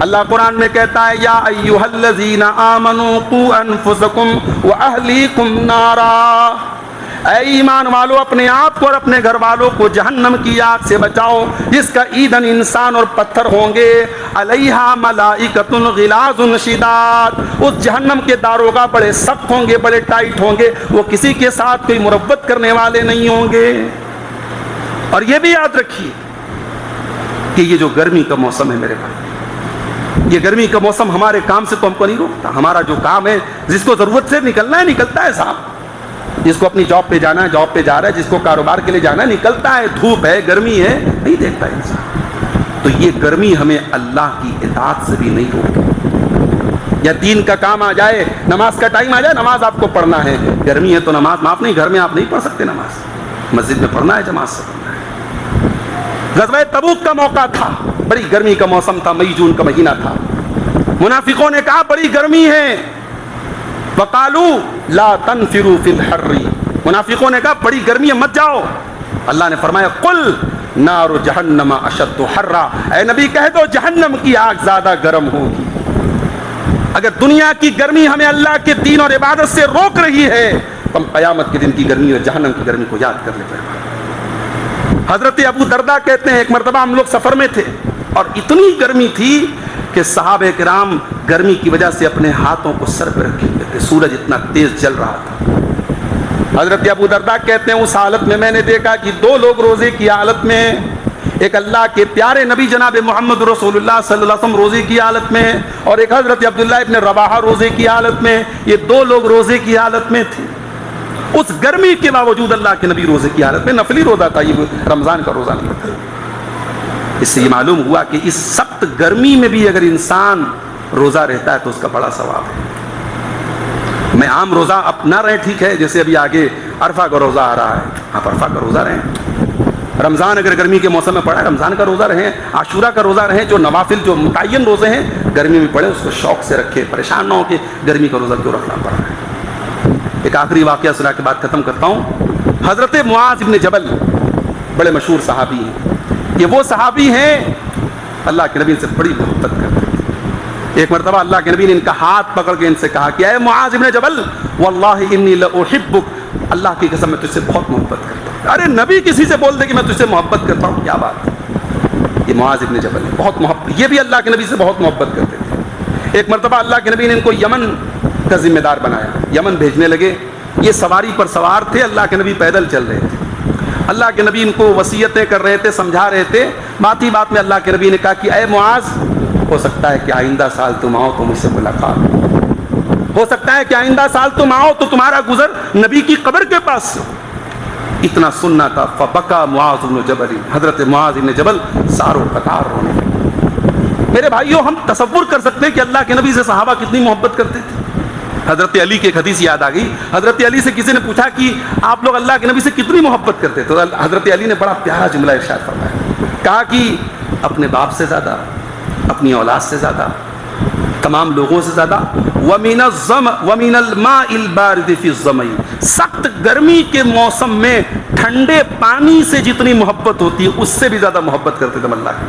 اللہ قرآن میں کہتا ہے یا ایھا الذین آمنوا قوا انفسکم واہلیکم نارا، اے ایمان والو اپنے آپ کو اور اپنے گھر والوں کو جہنم کی آگ سے بچاؤ جس کا ایندھن انسان اور پتھر ہوں گے. علیہا ملائکۃ غلاظ شداد، اس جہنم کے داروغہ بڑے سخت ہوں گے، بڑے ٹائٹ ہوں گے، وہ کسی کے ساتھ کوئی مروت کرنے والے نہیں ہوں گے. اور یہ بھی یاد رکھیے کہ یہ جو گرمی کا موسم ہے میرے بھائی، یہ گرمی کا موسم ہمارے کام سے تو ہم کو نہیں روکتا. ہمارا جو کام ہے، جس کو ضرورت سے نکلنا ہے نکلتا ہے صاحب، جس کو اپنی جاب پہ جانا ہے جاب پہ جا رہا ہے، جس کو کاروبار کے لیے جانا ہے نکلتا ہے. دھوپ ہے، گرمی ہے، نہیں دیکھتا انسان. تو یہ گرمی ہمیں اللہ کی اطاعت سے بھی نہیں روکے. یا دین کا کام آ جائے، نماز کا ٹائم آ جائے، نماز آپ کو پڑھنا ہے، گرمی ہے تو نماز معاف نہیں، گھر میں آپ نہیں پڑھ سکتے نماز، مسجد میں پڑھنا ہے، جماعت سے پڑھنا ہے. غزوہ تبوک کا موقع تھا، بڑی گرمی کا موسم تھا، مئی جون کا مہینہ تھا. منافقوں نے کہا بڑی گرمی ہے، وقالوا لا تنفروا فی الحر، منافقوں نے کہا بڑی گرمی ہے مت جاؤ. اللہ نے فرمایا قل نار جہنم اشد حرا، اے نبی کہہ دو جہنم کی آگ زیادہ گرم ہوگی. اگر دنیا کی گرمی ہمیں اللہ کے دین اور عبادت سے روک رہی ہے تو ہم قیامت کے دن کی گرمی اور جہنم کی گرمی کو یاد کر لیتے ہیں. حضرت ابو درداء کہتے ہیں ایک مرتبہ ہم لوگ سفر میں تھے اور اتنی گرمی تھی کہ صحابہ کرام گرمی کی وجہ سے اپنے ہاتھوں کو سر پہ رکھے ہوئے تھے، سورج اتنا تیز جل رہا تھا. حضرت ابو درداء کہتے ہیں اس حالت میں میں نے دیکھا کہ 2 لوگ روزے کی حالت میں، ایک اللہ کے پیارے نبی جناب محمد رسول اللہ صلی اللہ علیہ وسلم روزے کی حالت میں، اور ایک حضرت عبداللہ ابن رواحہ روزے کی حالت میں. یہ 2 لوگ روزے کی حالت میں تھے. اس گرمی کے باوجود اللہ کے نبی روزے کی حالت میں، نفلی روزہ تھا، یہ رمضان کا روزہ نہیں تھا. اس سے یہ معلوم ہوا کہ اس سخت گرمی میں بھی اگر انسان روزہ رہتا ہے تو اس کا بڑا ثواب ہے. میں عام روزہ اپنا رہے ٹھیک ہے، جیسے ابھی آگے عرفہ کا روزہ آ رہا ہے، آپ عرفہ کا روزہ رہیں. رمضان اگر گرمی کے موسم میں پڑا ہے رمضان کا روزہ رہیں، عاشورہ کا روزہ رہیں. جو نوافل جو متعین روزے ہیں گرمی میں پڑے اس کو شوق سے رکھے، پریشان نہ ہو کہ گرمی کا روزہ کیوں رکھنا پڑ رہا ہے. ایک آخری واقعہ سنا کے بعد ختم کرتا ہوں. حضرت معاذ ابن جبل بڑے مشہور صحابی ہیں. یہ وہ صحابی ہیں اللہ کے نبی سے بڑی محبت کرتے تھے. ایک مرتبہ اللہ کے نبی نے ان کا ہاتھ پکڑ کے ان سے کہا کہ اے معاذ ابن جبل واللہ انی لاحبک، اللہ کی قسم میں تجھ سے بہت محبت کرتا ہوں. ارے نبی کسی سے بول دے کہ میں تجھ سے محبت کرتا ہوں، کیا بات ہے. یہ معاذ ابن جبل بہت محبت، یہ بھی اللہ کے نبی سے بہت محبت کرتے تھے. ایک مرتبہ اللہ کے نبی نے ان کو یمن کا ذمہ دار بنایا، یمن بھیجنے لگے. یہ سواری پر سوار تھے، اللہ کے نبی پیدل چل رہے تھے. اللہ کے نبی ان کو وصیتیں کر رہے تھے، سمجھا رہے تھے. بات ہی بات میں اللہ کے نبی نے کہا کہ اے معاذ، ہو سکتا ہے کہ آئندہ سال تم آؤ تو مجھ سے ملاقات ہو سکتا ہے کہ آئندہ سال تم آؤ تو تمہارا گزر نبی کی قبر کے پاس سے. اتنا سننا تھا. فبکا معاذ بن جبل، حضرت معاذ بن جبل ساروں قطار رونے لگے. میرے بھائیوں، ہم تصور کر سکتے ہیں کہ اللہ کے نبی سے صحابہ کتنی محبت کرتے تھے. حضرت علی کی ایک حدیث یاد آ گئی. حضرت علی سے کسی نے پوچھا کہ آپ لوگ اللہ کے نبی سے کتنی محبت کرتے تو حضرت علی نے بڑا پیارا جملہ ارشاد فرمایا. کہا کہ اپنے باپ سے زیادہ، اپنی اولاد سے زیادہ، تمام لوگوں سے زیادہ وَمِنَ الْمَاءِ الْبَارِدِ فِي الظَّمَئِ سخت گرمی کے موسم میں ٹھنڈے پانی سے جتنی محبت ہوتی ہے اس سے بھی زیادہ محبت کرتے تھے اللہ کی.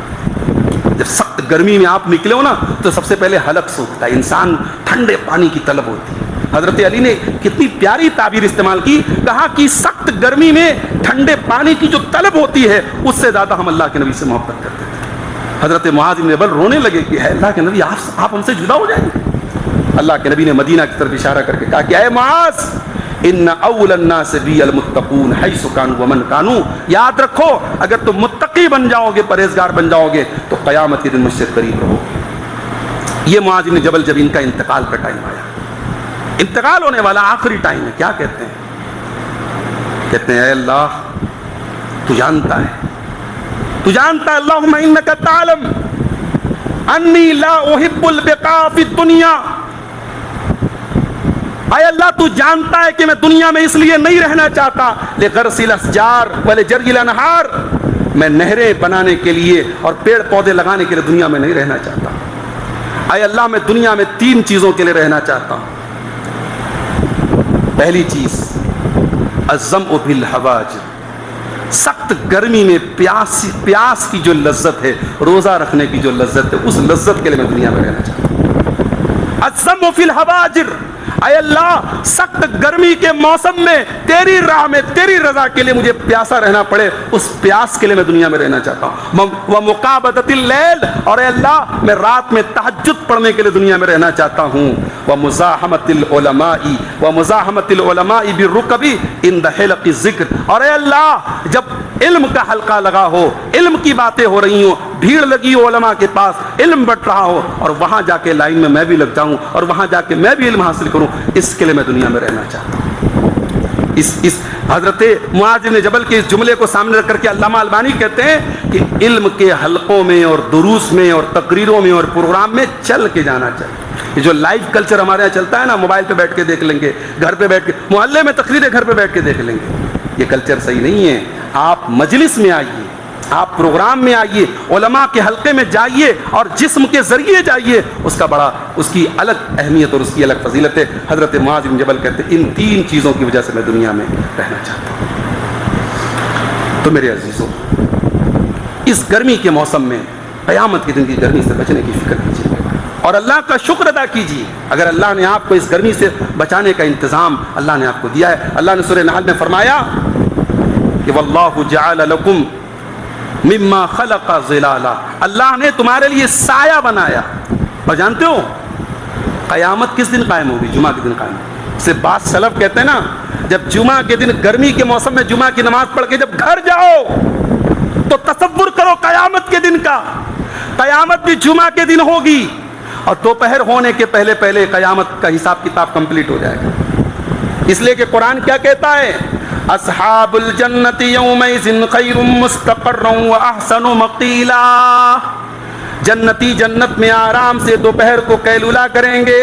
جب سخت گرمی میں آپ نکلے ہو نا تو سب سے پہلے حلق سوکھتا ہے, انسان ٹھنڈے پانی کی طلب ہوتی ہے. حضرت علی نے کتنی پیاری تعبیر استعمال کی, کہا کہ سخت گرمی میں ٹھنڈے پانی کی جو طلب ہوتی ہے اس سے زیادہ ہم اللہ کے نبی سے محبت کرتے تھے. حضرت معاذ بن جبل رونے لگے کہ اے اللہ کے نبی آپ ہم سے جدا ہو جائیں گے. اللہ کے نبی نے مدینہ کی طرف اشارہ کر کے کہا کہ اے معاذ ان اول الناس بی المتقون حیث کانوا ومن کانوا, یاد رکھو اگر تم متقی بن جاؤ گے, پرہیزگار بن جاؤ گے تو قیامت کے دن مجھ سے قریب رہو گے. یہ معاذ بن جبل جب ان کا انتقال کا ٹائم آیا, انتقال ہونے والا آخری ٹائم ہے, کیا کہتے ہیں؟ کہتے ہیں اے اللہ تو جانتا ہے, تو جانتا ہے, اللہم انکا تعلم انی لا احب البقاء فی الدنیا, اے اللہ تو جانتا ہے کہ میں دنیا میں اس لیے نہیں رہنا چاہتا لغرس الاشجار ولجری الانہار, میں نہریں بنانے کے لیے اور پیڑ پودے لگانے کے لیے دنیا میں نہیں رہنا چاہتا. اے اللہ میں دنیا میں 3 چیزوں کے لیے رہنا چاہتا ہوں. پہلی چیز الظمأ بالحواجر, سخت گرمی میں پیاس کی جو لذت ہے, روزہ رکھنے کی جو لذت ہے, اس لذت کے لیے میں دنیا میں رہنا چاہتا ہوں. الظمأ فی الحواجر, اے اللہ سخت گرمی کے موسم میں تیری راہ میں تیری رضا کے لیے مجھے پیاسا رہنا پڑے, اس پیاس کے لیے میں دنیا میں رہنا چاہتا ہوں. ومقابۃ اللیل, اور اے اللہ میں رات میں تہجد پڑھنے کے لیے دنیا میں رہنا چاہتا ہوں. ومزاحمۃ العلماء بالرکب عند حلق الذکر, اور اے اللہ جب علم کا حلقہ لگا ہو, علم کی باتیں ہو رہی ہوں, بھیڑ لگی ہو علماء کے پاس, علم بٹ رہا ہو, اور وہاں جا کے لائن میں بھی لگ جاؤں اور وہاں جا کے میں بھی علم حاصل کروں, اس کے لیے میں دنیا میں رہنا چاہتا ہوں. اس حضرت معاذ بن جبل کے اس جملے کو سامنے رکھ کر کے علامہ البانی کہتے ہیں کہ علم کے حلقوں میں اور دروس میں اور تقریروں میں اور پروگرام میں چل کے جانا چاہیے. یہ جو لائیو کلچر ہمارے یہاں چلتا ہے نا, موبائل پہ بیٹھ کے دیکھ لیں گے, گھر پہ بیٹھ کے محلے میں تقریریں گھر پہ بیٹھ کے دیکھ لیں گے, یہ کلچر صحیح نہیں ہے. آپ مجلس میں آئیے, آپ پروگرام میں آئیے, علماء کے حلقے میں جائیے اور جسم کے ذریعے جائیے, اس کی الگ اہمیت اور اس کی الگ فضیلت ہے. حضرت معاذ بن جبل کہتے ہیں ان 3 چیزوں کی وجہ سے میں دنیا میں رہنا چاہتا ہوں. تو میرے عزیزوں, اس گرمی کے موسم میں قیامت کے دن کی گرمی سے بچنے کی فکر کیجیے اور اللہ کا شکر ادا کیجیے. اگر اللہ نے آپ کو اس گرمی سے بچانے کا انتظام اللہ نے آپ کو دیا ہے. اللہ نے سورہ نحل میں فرمایا کہ واللہ جعل لکم مما خلق ظلالا, اللہ نے تمہارے لیے سایہ بنایا. اور جانتے ہو قیامت کس دن قائم ہوگی؟ جمعہ کے دن قائم ہوگی. سے بعض سلف کہتے ہیں نا, جب جمعہ کے دن گرمی کے موسم میں جمعہ کی نماز پڑھ کے جب گھر جاؤ تو تصور کرو قیامت کے دن کا, قیامت بھی جمعہ کے دن ہوگی اور دوپہر ہونے کے پہلے پہلے قیامت کا حساب کتاب کمپلیٹ ہو جائے گا. اس لیے کہ قرآن کیا کہتا ہے, اصحاب الجنت یومئذ خیر مستقرا واحسن مقیلا, جنتی جنت میں آرام سے دوپہر کو قیلولہ کریں گے.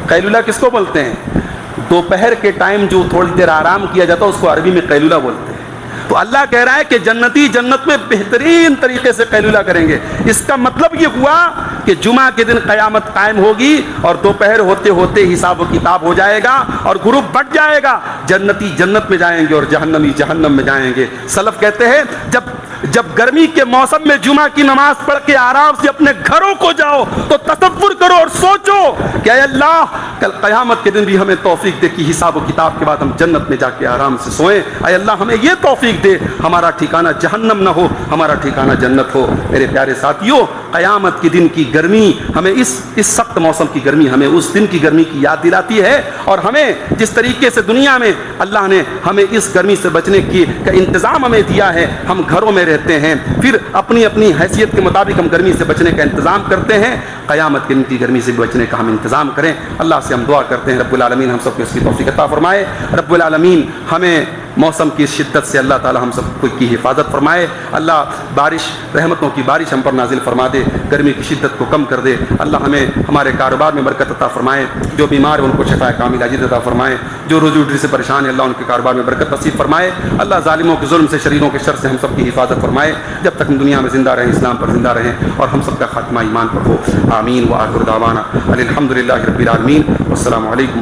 قیلولہ کس کو بولتے ہیں؟ دوپہر کے ٹائم جو تھوڑی دیر آرام کیا جاتا ہے اس کو عربی میں قیلولہ بولتے ہیں. تو اللہ کہہ رہا ہے کہ جنتی جنت میں بہترین طریقے سے قیلولہ کریں گے. اس کا مطلب یہ ہوا کہ جمعہ کے دن قیامت قائم ہوگی اور دوپہر ہوتے ہوتے حساب و کتاب ہو جائے گا اور گروپ بٹ جائے گا. جنتی جنت میں جائیں گے اور جہنمی جہنم میں جائیں گے. سلف کہتے ہیں جب گرمی کے موسم میں جمعہ کی نماز پڑھ کے آرام سے اپنے گھروں کو جاؤ تو تصور کرو اور سوچو کہ اے اللہ کل قیامت کے دن بھی ہمیں توفیق دے کہ حساب و کتاب کے بعد ہم جنت میں جا کے آرام سے سوئیں. اے اللہ ہمیں یہ توفیق دے, ہمارا ٹھکانہ جہنم نہ ہو, ہمارا ٹھکانہ جنت ہو. میرے پیارے ساتھیوں, قیامت کے دن کی گرمی ہمیں اس سخت موسم کی گرمی ہمیں اس دن کی گرمی کی یاد دلاتی ہے. اور ہمیں جس طریقے سے دنیا میں اللہ نے ہمیں اس گرمی سے بچنے کا انتظام ہمیں دیا ہے, ہم گھروں میں رہتے ہیں, پھر اپنی اپنی حیثیت کے مطابق ہم گرمی سے بچنے کا انتظام کرتے ہیں. قیامت کے دن کی گرمی سے بچنے کا ہم انتظام کریں. اللہ سے ہم دعا کرتے ہیں رب العالمین ہم سب کو اس کی توفیق عطا فرمائے. رب العالمین ہمیں موسم کی شدت سے اللہ تعالی ہم سب کو کی حفاظت فرمائے. اللہ بارش، رحمتوں کی بارش ہم پر نازل فرما دے، گرمی کی شدت کو کم کر دے. اللہ ہمیں ہمارے کاروبار میں برکت عطا فرمائے، جو بیمار ہیں ان کو شفا کامل عاجل عطا فرمائے، جو روزی روٹی سے پریشان ہیں اللہ ان کے کاروبار میں برکت نصیب فرمائے. اللہ ظالموں کے ظلم سے، شریروں کے شر سے ہم سب کی حفاظت فرمائے. جب تک ہم دنیا میں زندہ رہیں اسلام پر زندہ رہیں اور ہم سب کا خاتمہ ایمان پر ہو. آمین. وآخر دعوانا الحمد للہ رب العالمین. والسلام علیکم.